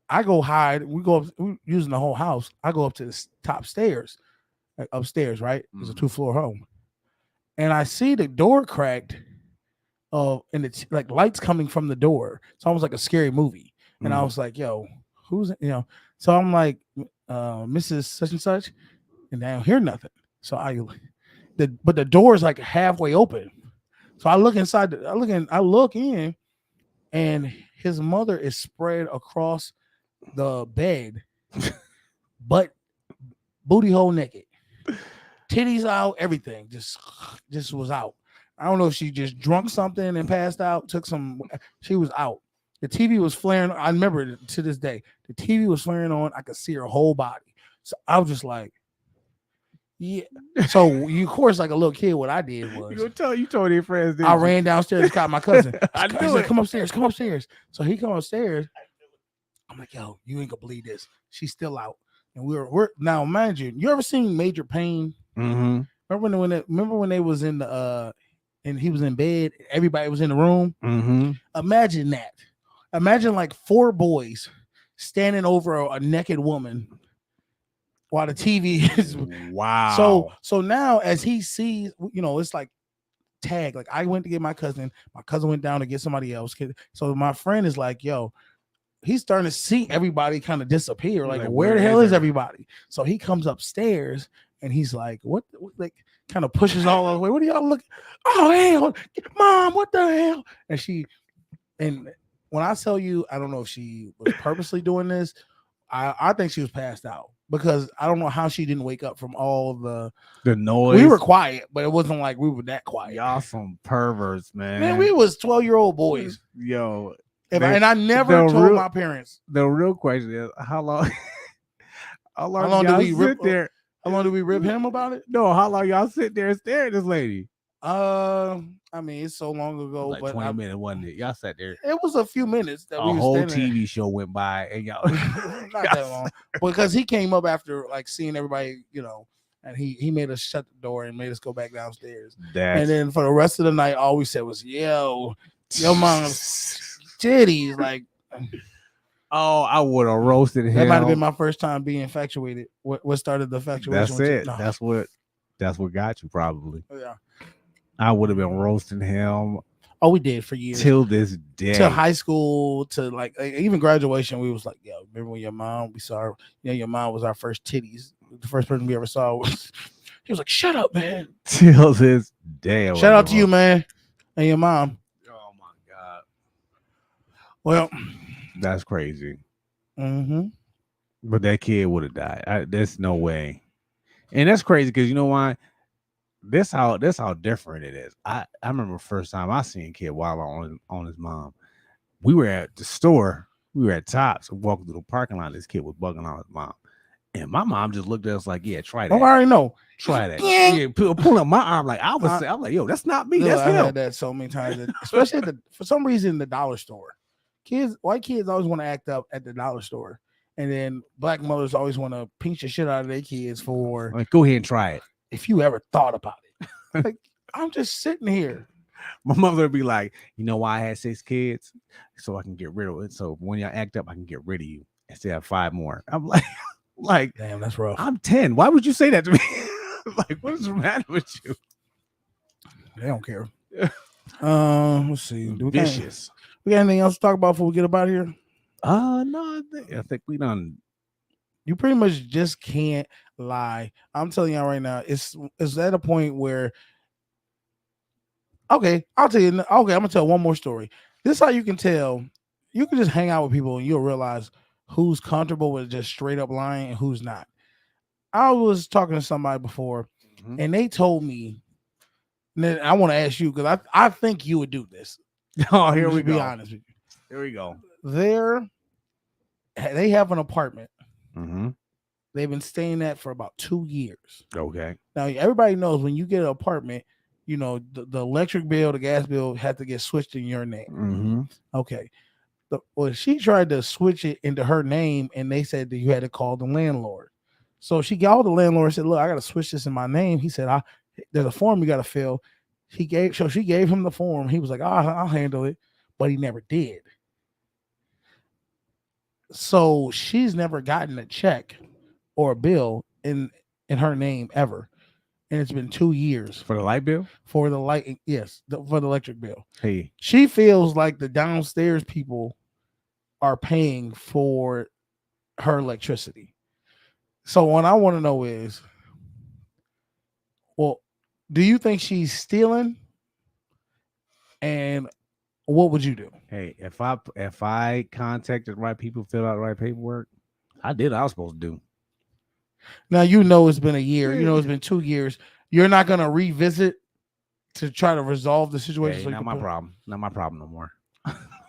I go hide. We go up, we're using the whole house. I go up to the top stairs, like upstairs, right? There's a 2-floor home. And I see the door cracked, and it's like lights coming from the door. It's almost like a scary movie. And I was like, yo, who's, you know? So I'm like, Mrs. Such and such, and I don't hear nothing. So but the door is like halfway open. So I look inside, I look in, and his mother is spread across the bed, but booty hole naked, titties out, everything just was out. I don't know if she just drunk something and passed out, she was out. The TV was flaring. I remember it to this day. The TV was flaring on. I could see her whole body. So I was just like, yeah. So you, of course, like a little kid, what I did was you told your friends. I ran downstairs and caught my cousin. I He's like, come upstairs. So he come upstairs. I'm like, yo, you ain't gonna believe this. She's still out. And we're now, mind you ever seen Major Pain? Mm-hmm. Remember when they was in the and he was in bed, everybody was in the room? Mm-hmm. Imagine that. Imagine like 4 boys standing over a naked woman while the TV is wow. So now as he sees, you know, it's like tag. Like I went to get my cousin went down to get somebody else. So my friend is like, yo, he's starting to see everybody kind of disappear. Like where the hell is everybody? So he comes upstairs and he's like, what like kind of pushes all the way. What are y'all looking? Oh hell, mom, what the hell? And when I tell you, I don't know if she was purposely doing this. I think she was passed out because I don't know how she didn't wake up from all the noise. We were quiet, but it wasn't like we were that quiet. Y'all some perverts, man. Man, we was 12-year-old boys. Yo. And I never told my parents. The real question is how long do we rip there? How long do we rip him about it? No, how long y'all sit there and stare at this lady? I mean, it's so long ago, like but 20 minutes, wasn't it? Y'all sat there. It was a few minutes that a whole TV show went by, and y'all not that long. Because he came up after like seeing everybody, you know, and he made us shut the door and made us go back downstairs. And then for the rest of the night, all we said was, yo mom's titties, like. Oh, I would have roasted him. That might have been my first time being infatuated. What started the infatuation? That's it. No. That's what got you, probably. Yeah. I would have been roasting him. Oh, we did for years. Till this day. To high school, to like even graduation, we was like, yo, remember when your mom, we saw her, you know, your mom was our first titties. The first person we ever saw was, he was like, shut up, man. Till this day. Shout out to you, man. And your mom. Oh my God. Well, that's crazy. Mm-hmm. But that kid would have died. There's no way. And that's crazy because you know why? this how different it is. I remember first time I seen kid while on his mom. We were at the store. We were at Tops. Walking through the parking lot. This kid was bugging on his mom, and my mom just looked at us like, "Yeah, try that. Oh, I already know. Try that. Yeah, pull up my arm like I'm like, yo, that's not me. That's I him." had that so many times, especially for some reason in the dollar store. White kids always want to act up at the dollar store, and then black mothers always want to pinch the shit out of their kids for. Like, go ahead and try it. If you ever thought about it, like I'm just sitting here. My mother would be like, you know why I had 6 kids? So I can get rid of it. So when y'all act up, I can get rid of you instead of 5 more. I'm like, damn, that's rough. I'm 10. Why would you say that to me? Like, what is the matter with you? They don't care. Let's see. Vicious. We got anything else to talk about before we get up out of here? No, I think we done. You pretty much just can't lie. I'm telling y'all right now, it's at a point where. Okay, I'll tell you. Okay, I'm gonna tell one more story. This is how you can tell. You can just hang out with people and you'll realize who's comfortable with just straight up lying and who's not. I was talking to somebody before, and they told me. And then I want to ask you because I think you would do this. Oh, here we go. Be honest with you. Here we go. They have an apartment. Mm-hmm. They've been staying at for about 2 years. Okay. Now everybody knows when you get an apartment, you know the electric bill, the gas bill had to get switched in your name. Mm-hmm. Okay. Well, she tried to switch it into her name, and they said that you had to call the landlord. So she called the landlord and said, "Look, I got to switch this in my name." He said, "There's a form you got to fill." She gave him the form. He was like, I'll handle it," but he never did. So she's never gotten a check or a bill in her name ever, and it's been 2 years for the light bill. For the light, yes, for the electric bill. Hey, she feels like the downstairs people are paying for her electricity. So what I want to know is, well, do you think she's stealing? And what would you do? Hey, if I contacted the right people, filled out the right paperwork, I did what I was supposed to do. Now you know it's been a year. You know it's been 2 years. You're not gonna revisit to try to resolve the situation. Hey, so not my problem. Not my problem no more.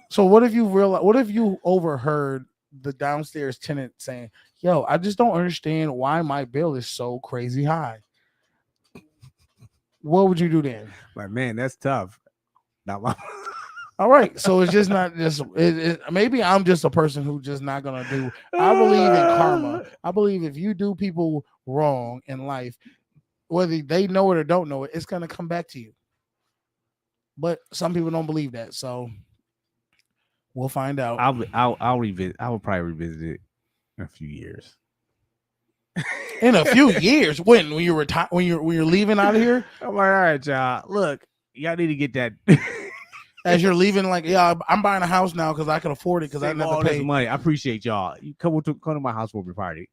So what if you realize? What if you overheard the downstairs tenant saying, "Yo, I just don't understand why my bill is so crazy high"? What would you do then? Like, man, that's tough. Not my. All right, so it's just not just. Maybe I'm just a person who just not gonna do. I believe in karma. I believe if you do people wrong in life, whether they know it or don't know it, it's gonna come back to you. But some people don't believe that, so we'll find out. I'll revisit. I will probably revisit it in a few years. In a few years, when you retire, when you're leaving out of here, I'm like, all right, y'all. Look, y'all need to get that. As you're leaving, like, yeah, I'm buying a house now because I can afford it because I never all pay this money. I appreciate y'all. You come to my housewarming party.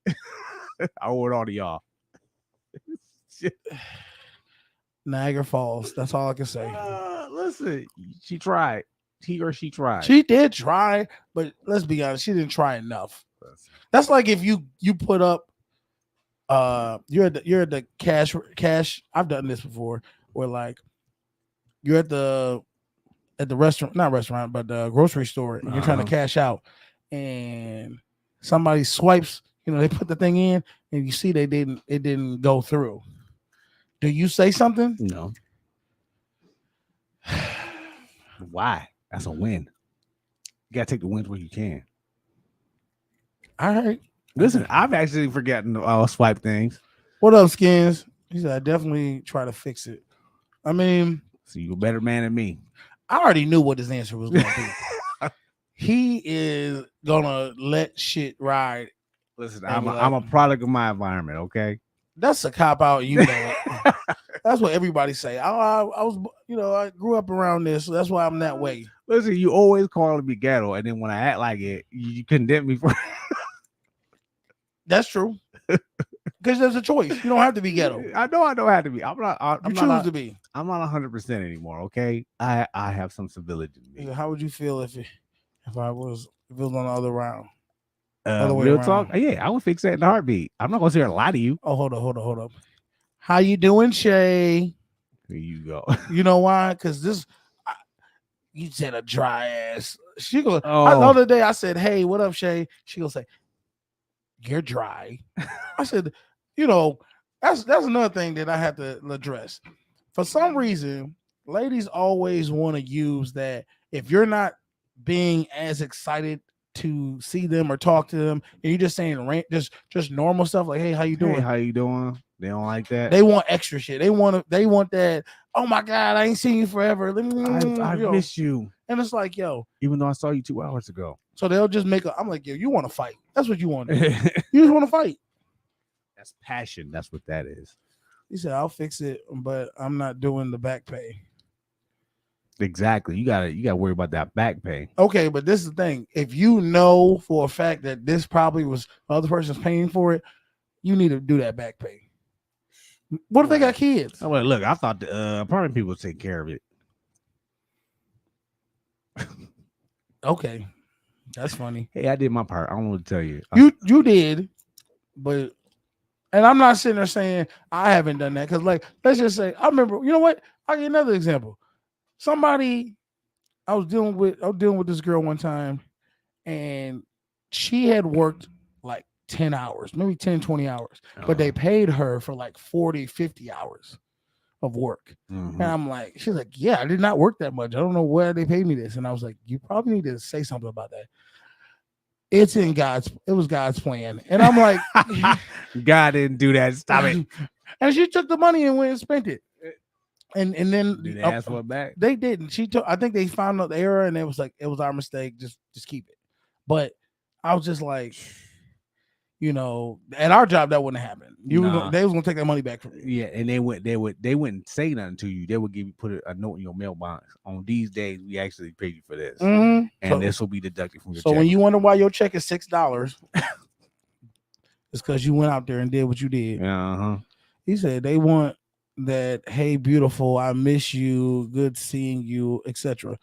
I owe it all to y'all. Niagara Falls. That's all I can say. Listen, she tried. He or she tried. She did try, but let's be honest, she didn't try enough. That's like if you put up, you're at the cash. I've done this before, where like you're at the restaurant, not restaurant, but the grocery store, and you're trying to cash out, and somebody swipes. They put the thing in, and you see it didn't go through. Do you say something? No. Why? That's a win. You gotta take the wins where you can. All right. Listen, I've actually forgotten swipe things. What up, Skins? He said, I definitely try to fix it. I mean, so you're a better man than me. I already knew what his answer was going to be. He is gonna let shit ride. Listen, I'm a product of my environment. Okay, that's a cop out. You know, that's what everybody say. I was, I grew up around this, so that's why I'm that way. Listen, you always call me ghetto, and then when I act like it, you condemn me for. That's true. Because there's a choice. You don't have to be ghetto. I know I don't have to be. I'm not. You choose to be. I'm not 100% anymore. Okay, I have some civility to me. How would you feel if it was on the other round? Real talk. Yeah, I would fix that in a heartbeat. I'm not gonna sit here and lie to you. Oh, hold up. How you doing, Shay? Here you go. You know why? Because you said a dry ass. She goes. The Oh, other day I said, "Hey, what up, Shay?" She gonna say, "You're dry." I said, "You know, that's another thing that I have to address. For some reason, ladies always want to use that. If you're not being as excited to see them or talk to them, and you're just saying just normal stuff like, "Hey, how you doing?" hey, how you doing? They don't like that. They want extra shit. They want that. Oh my god, I ain't seen you forever. Let me, I miss you. And it's like, yo, even though I saw you 2 hours ago. So they'll just make I'm like, yo, you want to fight? That's what you want. You just want to fight. That's passion. That's what that is. He said, I'll fix it, but I'm not doing the back pay. Exactly. You gotta worry about that back pay. Okay, but this is the thing. If you know for a fact that this probably was the other person's paying for it, you need to do that back pay. What if they got kids? Oh, well, look, I thought the apartment people would take care of it. Okay, that's funny. Hey, I did my part. I don't know what to tell you. You did, but and I'm not sitting there saying I haven't done that because, like, let's just say I remember. You know what? I'll give you another example. Somebody I was dealing with this girl one time, and she had worked like 10 hours, maybe 10, 20 hours, but they paid her for like 40, 50 hours of work. Mm-hmm. And I'm like, she's like, yeah, I did not work that much. I don't know where they paid me this. And I was like, you probably need to say something about that. It was God's plan. And I'm like, God didn't do that. Stop it. And she took the money and went and spent it. And then did they ask for it back? They didn't. I think they found out the error and it was like, it was our mistake. Just keep it. But I was just like, you know, at our job that wouldn't happen. They was gonna take that money back from you. Yeah, and they wouldn't say nothing to you. They would put a note in your mailbox. On these days, we actually paid you for this, and this will be deducted from your check. So when you wonder why your check is $6, it's because you went out there and did what you did. Uh-huh. He said they want that. Hey, beautiful, I miss you. Good seeing you, etc.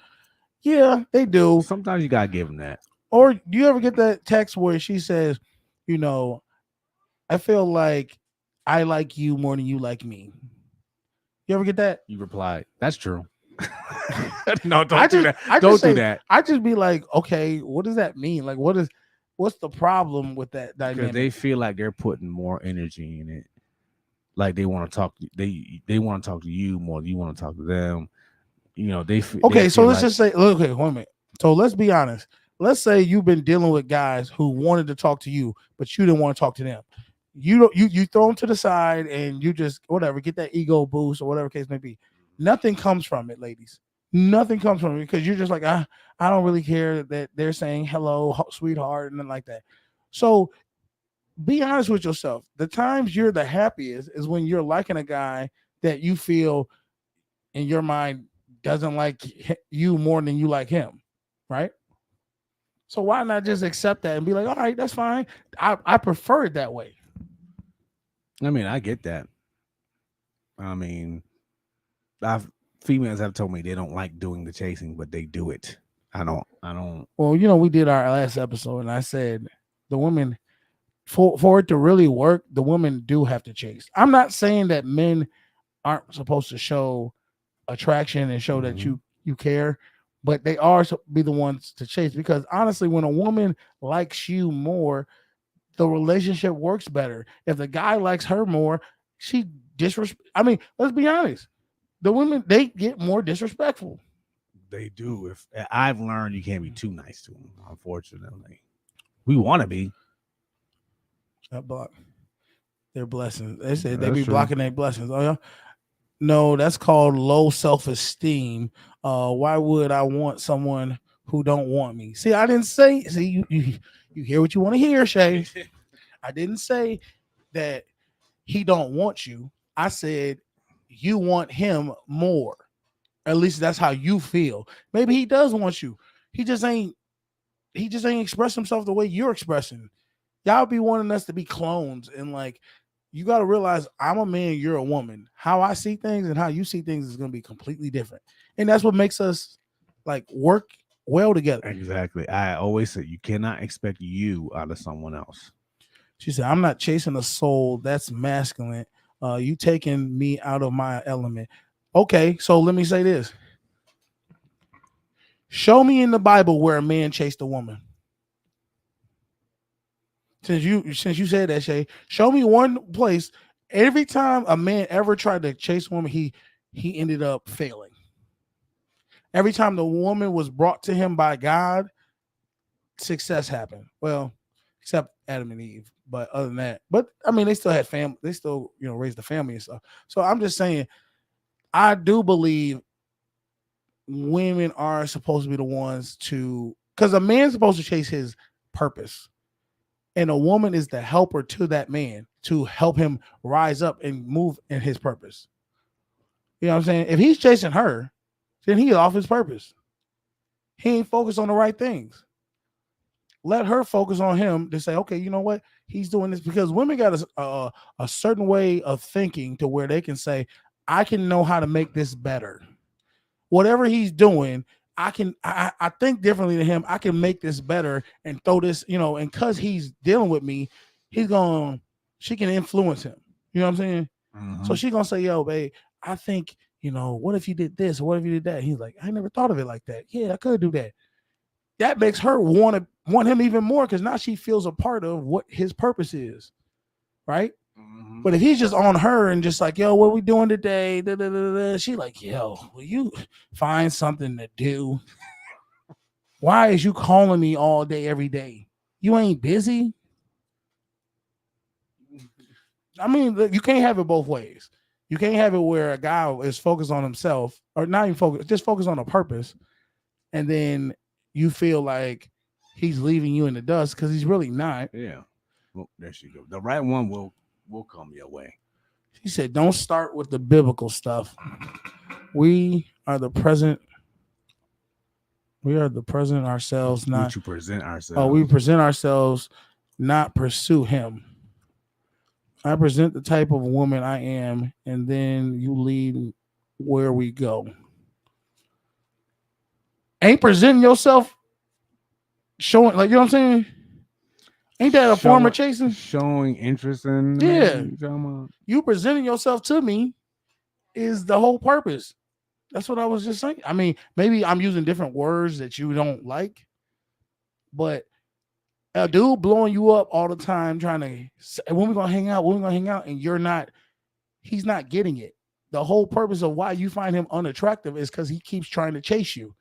Yeah, they do. Sometimes you gotta give them that. Or do you ever get that text where she says, you know, I feel like I like you more than you like me? You ever get that? You replied, that's true. No, don't do that. Don't do that. I just be like, okay, what does that mean? Like, what's the problem with that dynamic? Because they feel like they're putting more energy in it. Like they want to talk. They want to talk to you more than you want to talk to them. You know, okay. So let's just say, okay, wait a minute. So let's be honest. Let's say you've been dealing with guys who wanted to talk to you, but you didn't want to talk to them. You throw them to the side and you just whatever, get that ego boost or whatever case may be. Nothing comes from it, ladies. Nothing comes from it because you're just like, I don't really care that they're saying hello, sweetheart, and then like that. So be honest with yourself. The times you're the happiest is when you're liking a guy that you feel in your mind doesn't like you more than you like him, right? So why not just accept that and be like, all right, that's fine. I prefer it that way. I mean, I get that. I mean, females have told me they don't like doing the chasing, but they do it. I don't. Well, you know, we did our last episode, and I said the women, for it to really work, the women do have to chase. I'm not saying that men aren't supposed to show attraction and show that you care, but they are to be the ones to chase, because honestly, when a woman likes you more, the relationship works better. If the guy likes her more, she I mean, let's be honest. The women, they get more disrespectful. They do. If I've learned, you can't be too nice to them. Unfortunately, we want to be. That block their blessings. They said they be blocking their blessings. Oh yeah. No, that's called low self-esteem. Why would I want someone who don't want me? See, I didn't say. See, you hear what you want to hear, Shay. I didn't say that he don't want you. I said you want him more. At least that's how you feel. Maybe he does want you. He just ain't express himself the way you're expressing. Y'all be wanting us to be clones, and like, you got to realize I'm a man, you're a woman. How I see things and how you see things is going to be completely different. And that's what makes us like work well together. Exactly. I always say you cannot expect you out of someone else. She said, I'm not chasing a soul. That's masculine. You taking me out of my element. Okay, so let me say this. Show me in the Bible where a man chased a woman. Since you said that, Shay, show me one place. Every time a man ever tried to chase a woman, he ended up failing. Every time the woman was brought to him by God, success happened. Well, except Adam and Eve. But other than that, but I mean, they still had family. They still, raised the family and stuff. So I'm just saying, I do believe women are supposed to be the ones to, because a man's supposed to chase his purpose, and a woman is the helper to that man to help him rise up and move in his purpose. You know what I'm saying? If he's chasing her, then he's off his purpose. He ain't focused on the right things. Let her focus on him to say, okay, you know what? He's doing this, because women got a certain way of thinking to where they can say, I can know how to make this better. Whatever he's doing, I think differently than him. I can make this better and throw this, and because he's dealing with me, she can influence him. You know what I'm saying? Mm-hmm. So she's gonna say, yo, babe, I think, what if you did this? Or what if you did that? He's like, I never thought of it like that. Yeah, I could do that. That makes her want him even more, because now she feels a part of what his purpose is. Right? Mm-hmm. But if he's just on her and just like, yo, what are we doing today? Da, da, da, da. She like, yo, will you find something to do? Why is you calling me all day, every day? You ain't busy? I mean, you can't have it both ways. You can't have it where a guy is focused on himself, or not even focused, just focused on a purpose, and then you feel like he's leaving you in the dust, because he's really not. Yeah. Well, there she goes. The right one will come your way. He said, don't start with the biblical stuff. We are the present ourselves, not to present ourselves. Oh, we present ourselves, not pursue him. I present the type of woman I am, and then you lead where we go. Ain't presenting yourself showing, like, you know what I'm saying? Ain't that a form of chasing? Showing interest in Yeah. man, you presenting yourself to me is the whole purpose. That's what I was just saying. I mean, maybe I'm using different words that you don't like, but a dude blowing you up all the time, trying to, when we gonna hang out, and he's not getting it. The whole purpose of why you find him unattractive is because he keeps trying to chase you.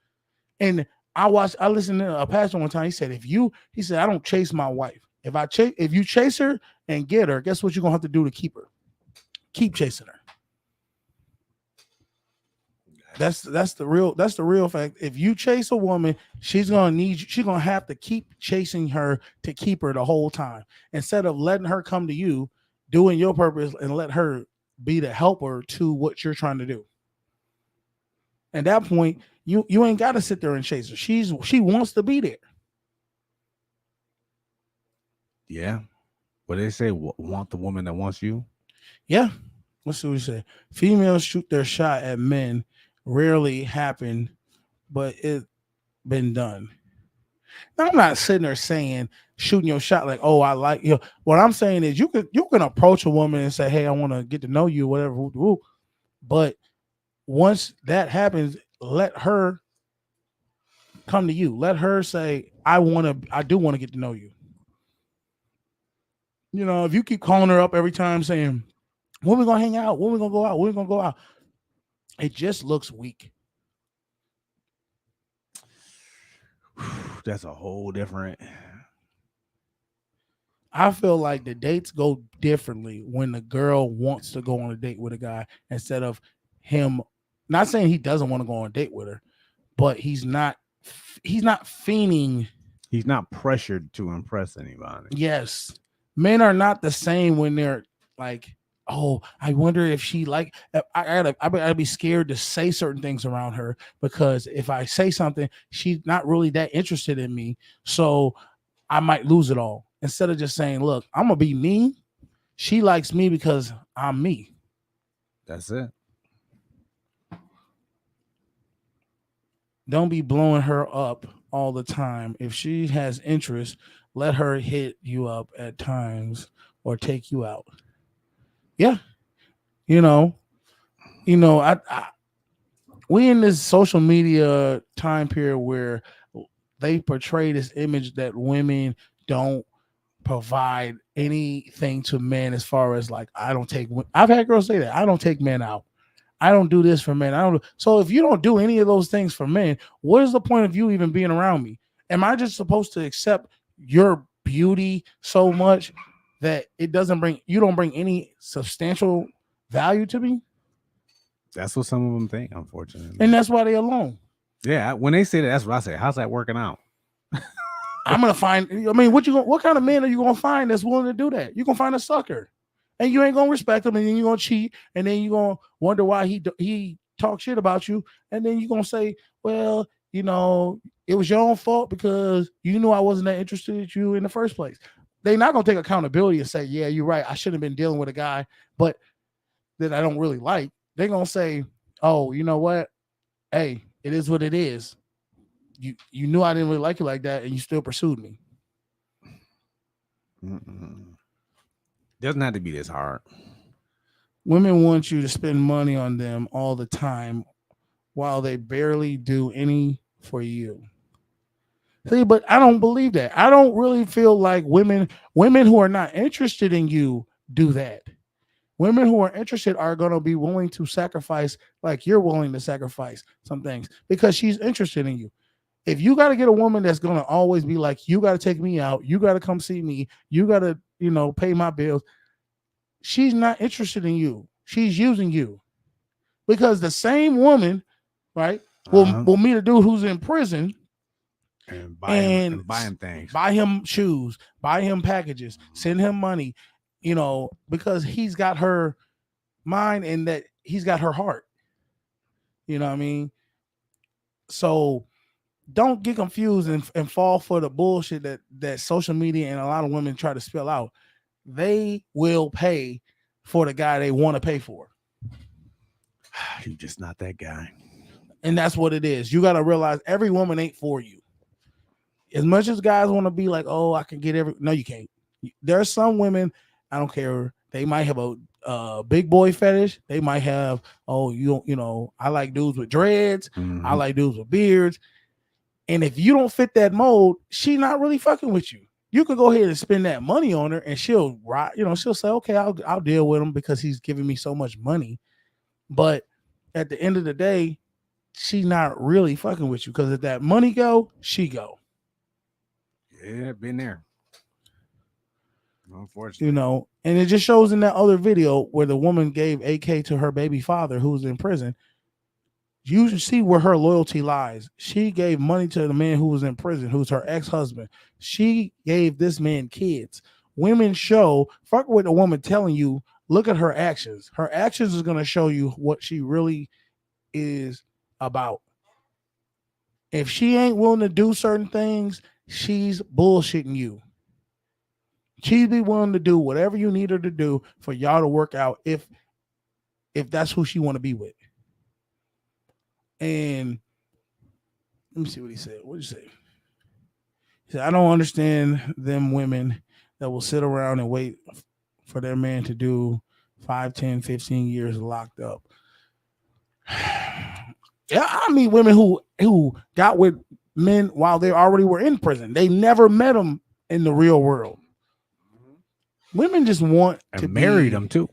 And I listened to a pastor one time. He said, I don't chase my wife. If you chase her and get her, guess what you're gonna have to do to keep her? Keep chasing her. That's the real fact. If you chase a woman, she's gonna have to keep chasing her to keep her the whole time, instead of letting her come to you, doing your purpose, and let her be the helper to what you're trying to do. At that point, you ain't got to sit there and chase her. She wants to be there. Yeah. What they say, want the woman that wants you? Yeah. Let's see what you say. Females shoot their shot at men. Rarely happen, but it been done. Now, I'm not sitting there saying shooting your shot like, oh, I like you. What I'm saying is you can approach a woman and say, hey, I want to get to know you, whatever. But once that happens, let her come to you. Let her say, I do want to get to know you. If you keep calling her up every time saying, when we gonna hang out? When we gonna go out? When we gonna go out? It just looks weak. That's a whole different. I feel like the dates go differently when the girl wants to go on a date with a guy instead of him. Not saying he doesn't want to go on a date with her, but he's not fiending. He's not pressured to impress anybody. Yes. Men are not the same when they're like, oh, I wonder if she like, I'd be scared to say certain things around her, because if I say something, she's not really that interested in me. So I might lose it all. Instead of just saying, look, I'm going to be me. She likes me because I'm me. That's it. Don't be blowing her up all the time. If she has interest, let her hit you up at times or take you out. Yeah. You know, I we in this social media time period where they portray this image that women don't provide anything to men as far as like I don't take. I've had girls say that I don't take men out. I don't do this for men. I don't. So if you don't do any of those things for men, what is the point of you even being around me? Am I just supposed to accept your beauty so much that it doesn't bring you don't bring any substantial value to me? That's what some of them think, unfortunately. And that's why they alone. Yeah, when they say that, that's what I say. How's that working out? I'm gonna find. I mean, what kind of man are you gonna find that's willing to do that? You're gonna find a sucker, and you ain't gonna respect him, and then you're gonna cheat, and then you're gonna wonder why he talk shit about you, and then you're gonna say, well, it was your own fault because you knew I wasn't that interested in you in the first place. They're not gonna take accountability and say, yeah, you're right. I should have been dealing with a guy, but that I don't really like. They're gonna say, oh, you know what? Hey, it is what it is. You knew I didn't really like you like that, and you still pursued me. Doesn't have to be this hard. Women want you to spend money on them all the time while they barely do any for you. See, but I don't believe that. I don't really feel like women who are not interested in you do that. Women who are interested are going to be willing to sacrifice like you're willing to sacrifice some things because she's interested in you. If you got to get a woman that's going to always be like, you got to take me out, you got to come see me, you got to, pay my bills, she's not interested in you. She's using you. Because the same woman, right, will meet a dude who's in prison and buy him things, buy him shoes, buy him packages, send him money, because he's got her mind and that he's got her heart. You know what I mean? So don't get confused and fall for the bullshit that social media and a lot of women try to spill out. They will pay for the guy they want to pay for. You're just not that guy. And that's what it is. You got to realize every woman ain't for you. As much as guys want to be like, oh, I can get no, you can't. There are some women, I don't care. They might have a big boy fetish. They might have, I like dudes with dreads. Mm-hmm. I like dudes with beards. And if you don't fit that mold, she's not really fucking with you. You can go ahead and spend that money on her, and she'll say, okay, I'll deal with him because he's giving me so much money. But at the end of the day, she's not really fucking with you because if that money go, she go. Yeah, been there. Unfortunately, and it just shows in that other video where the woman gave AK to her baby father who's in prison. You should see where her loyalty lies. She gave money to the man who was in prison, who's her ex-husband. She gave this man kids. Women show, fuck with a woman telling you, look at her actions. Her actions is going to show you what she really is about. If she ain't willing to do certain things, she's bullshitting you. She'd be willing to do whatever you need her to do for y'all to work out if that's who she want to be with. And let me see what he said. What did he say? He said, I don't understand them women that will sit around and wait for their man to do 5, 10, 15 years locked up. Yeah, I mean women who got with men while they already were in prison. They never met them in the real world. Women just want to marry them too.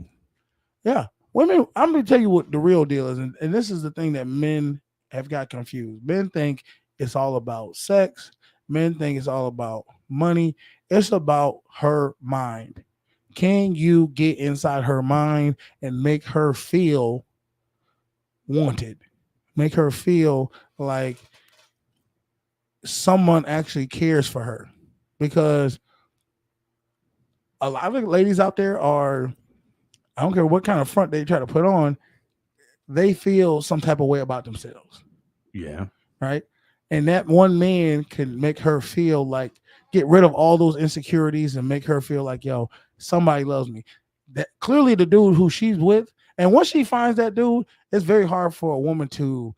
Yeah. Women, I'm going to tell you what the real deal is. And this is the thing that men have got confused. Men think it's all about sex. Men think it's all about money. It's about her mind. Can you get inside her mind and make her feel wanted? Make her feel like someone actually cares for her? Because a lot of ladies out there are, I don't care what kind of front they try to put on, they feel some type of way about themselves. Yeah. Right. And that one man can make her feel like, get rid of all those insecurities and make her feel like, yo, somebody loves me. That clearly the dude who she's with. And once she finds that dude, it's very hard for a woman to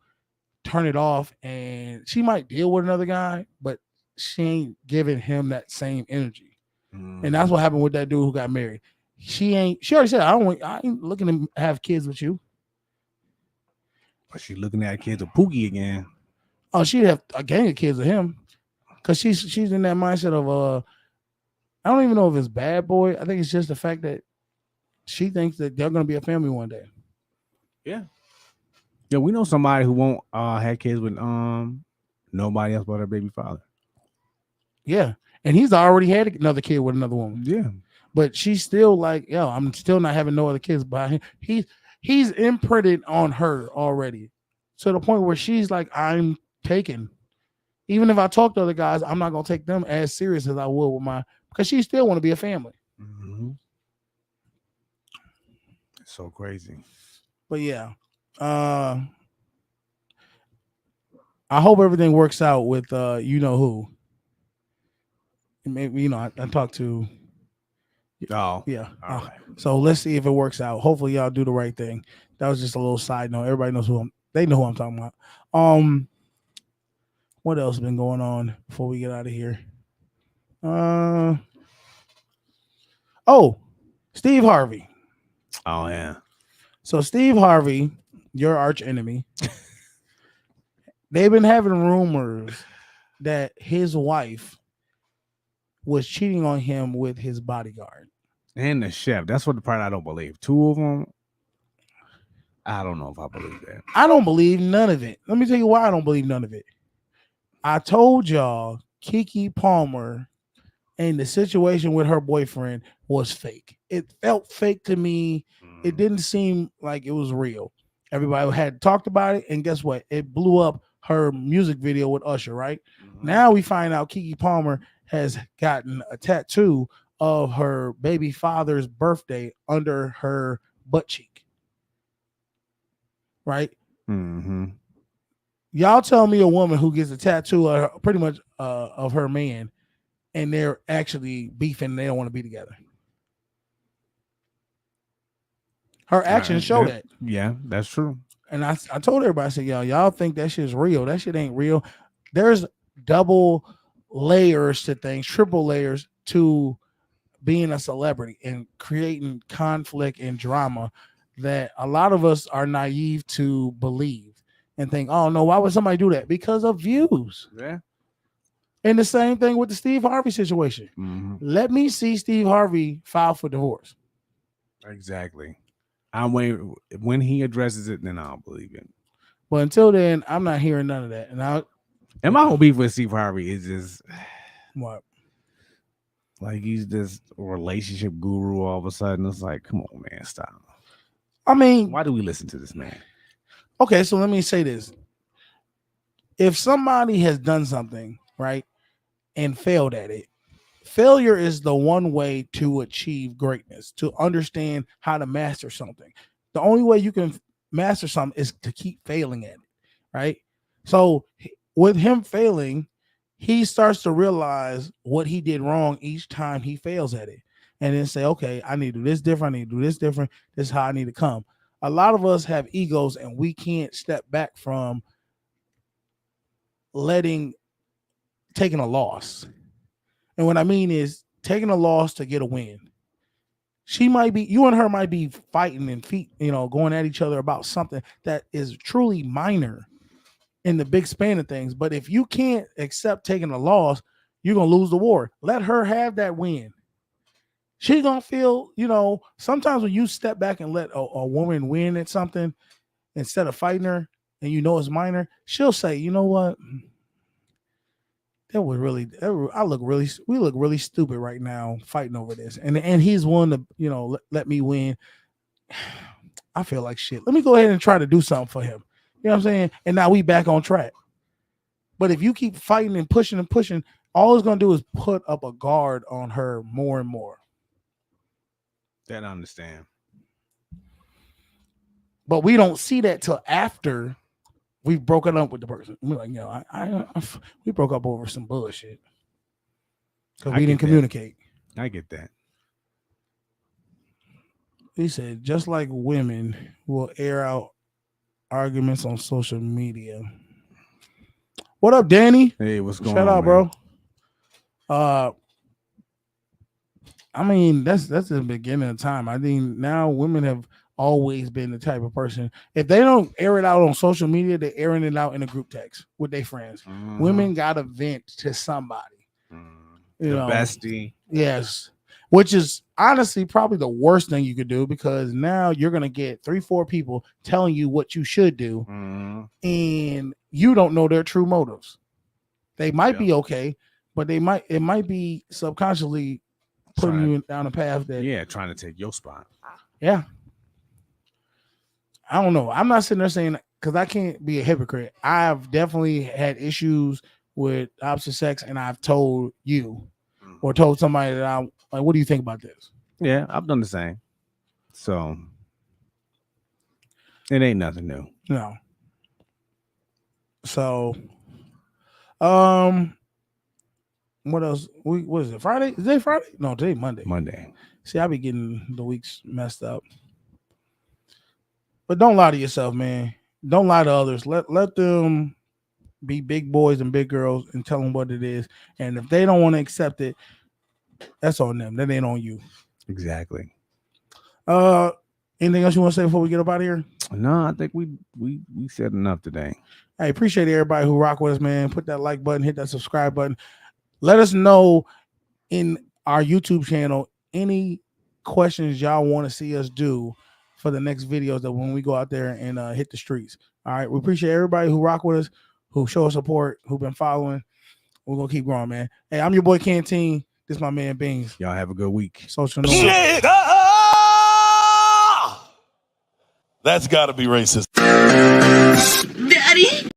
turn it off. And she might deal with another guy, but she ain't giving him that same energy. And that's what happened with that dude who got married. She already said, I ain't looking to have kids with you. But she looking at kids with Pookie again. Oh, she'd have a gang of kids with him. Cause she's in that mindset of I don't even know if it's bad boy. I think it's just the fact that she thinks that they're gonna be a family one day. Yeah. Yeah, we know somebody who won't have kids with nobody else but her baby father. Yeah. And he's already had another kid with another woman. Yeah. But she's still like, yo, I'm still not having no other kids by him. He's imprinted on her already. To the point where she's like, I'm taken. Even if I talk to other guys, I'm not gonna take them as serious as I would with my, because she still want to be a family. Mm-hmm. It's so crazy. But yeah. I hope everything works out with you know who. Maybe, you know, I talked to. Oh, yeah. All right. So let's see if it works out. Hopefully, y'all do the right thing. That was just a little side note. Everybody knows they know who I'm talking about. What else has been going on before we get out of here? Steve Harvey. Oh yeah. So Steve Harvey, your arch enemy, they've been having rumors that his wife was cheating on him with his bodyguard. And the chef. That's what the part I don't believe. Two of them. I don't know if I believe that. I don't believe none of it. Let me tell you why I don't believe none of it. I told y'all Kiki Palmer and the situation with her boyfriend was fake. It felt fake to me. It didn't seem like it was real. Everybody had talked about it, and guess what? It blew up her music video with Usher, right? Mm-hmm. Now we find out Kiki Palmer has gotten a tattoo of her baby father's birthday under her butt cheek. Right? Mm-hmm. Y'all tell me a woman who gets a tattoo of pretty much of her man, and they're actually beefing and they don't want to be together. Her actions show that. Yeah, that's true. And I told everybody, I said, y'all think that shit's real. That shit ain't real. There's double layers to things, triple layers to being a celebrity and creating conflict and drama that a lot of us are naive to believe and think, oh no, why would somebody do that? Because of views. Yeah. And the same thing with the Steve Harvey situation. Mm-hmm. Let me see Steve Harvey file for divorce. Exactly. I'm waiting. When he addresses it, then I'll believe it. But until then, I'm not hearing none of that. And my whole beef with Steve Harvey is just what? Like he's this relationship guru all of a sudden. It's like, come on, man, stop. I mean, why do we listen to this man? Okay, so let me say this. If somebody has done something, right, and failed at it, failure is the one way to achieve greatness, to understand how to master something. The only way you can master something is to keep failing at it, right? So with him failing, he starts to realize what he did wrong each time he fails at it. And then say, okay, I need to do this different. I need to do this different. This is how I need to come. A lot of us have egos and we can't step back from taking a loss. And what I mean is taking a loss to get a win. You and her might be fighting and going at each other about something that is truly minor in the big span of things. But if you can't accept taking a loss, you're going to lose the war. Let her have that win. She's going to feel, sometimes when you step back and let a woman win at something instead of fighting her and it's minor, she'll say, you know what? We look really stupid right now fighting over this. And he's willing to, let me win. I feel like shit. Let me go ahead and try to do something for him. You know what I'm saying? And now we back on track. But if you keep fighting and pushing, all it's going to do is put up a guard on her more and more. That I understand. But we don't see that till after we've broken up with the person. We're like, we broke up over some bullshit because we didn't communicate. I get that. He said, just like women will air out arguments on social media. What up, Danny? Hey, what's going on? Shout out, man? bro. I mean, that's the beginning of time. I think now women have always been the type of person. If they don't air it out on social media, they're airing it out in a group text with their friends. Women got to vent to somebody. You know, bestie. Yes. Which is honestly probably the worst thing you could do, because now you're gonna get 3-4 people telling you what you should do, and you don't know their true motives. They might be okay, but it might be subconsciously putting you down a path that trying to take your spot. Yeah. I don't know. I'm not sitting there saying, because I can't be a hypocrite. I've definitely had issues with opposite sex, and I've told you or told somebody that I'm like, what do you think about this? Yeah, I've done the same. So it ain't nothing new. No. So, what else? What is it? Friday? Is today Friday? No, today Monday. Monday. See, I be getting the weeks messed up. But don't lie to yourself, man. Don't lie to others. Let them be big boys and big girls and tell them what it is. And if they don't want to accept it, that's on them. That ain't on you. Exactly. Anything else you want to say before we get up out of here? No, I think we said enough today. I appreciate everybody who rock with us, man. Put that like button, hit that subscribe button. Let us know in our YouTube channel any questions y'all want to see us do for the next videos that when we go out there and hit the streets. All right. We appreciate everybody who rock with us, who show us support, who've been following. We're going to keep growing, man. Hey, I'm your boy Canteen. This is my man Beans. Y'all have a good week. Social Norm. That's got to be racist. Daddy.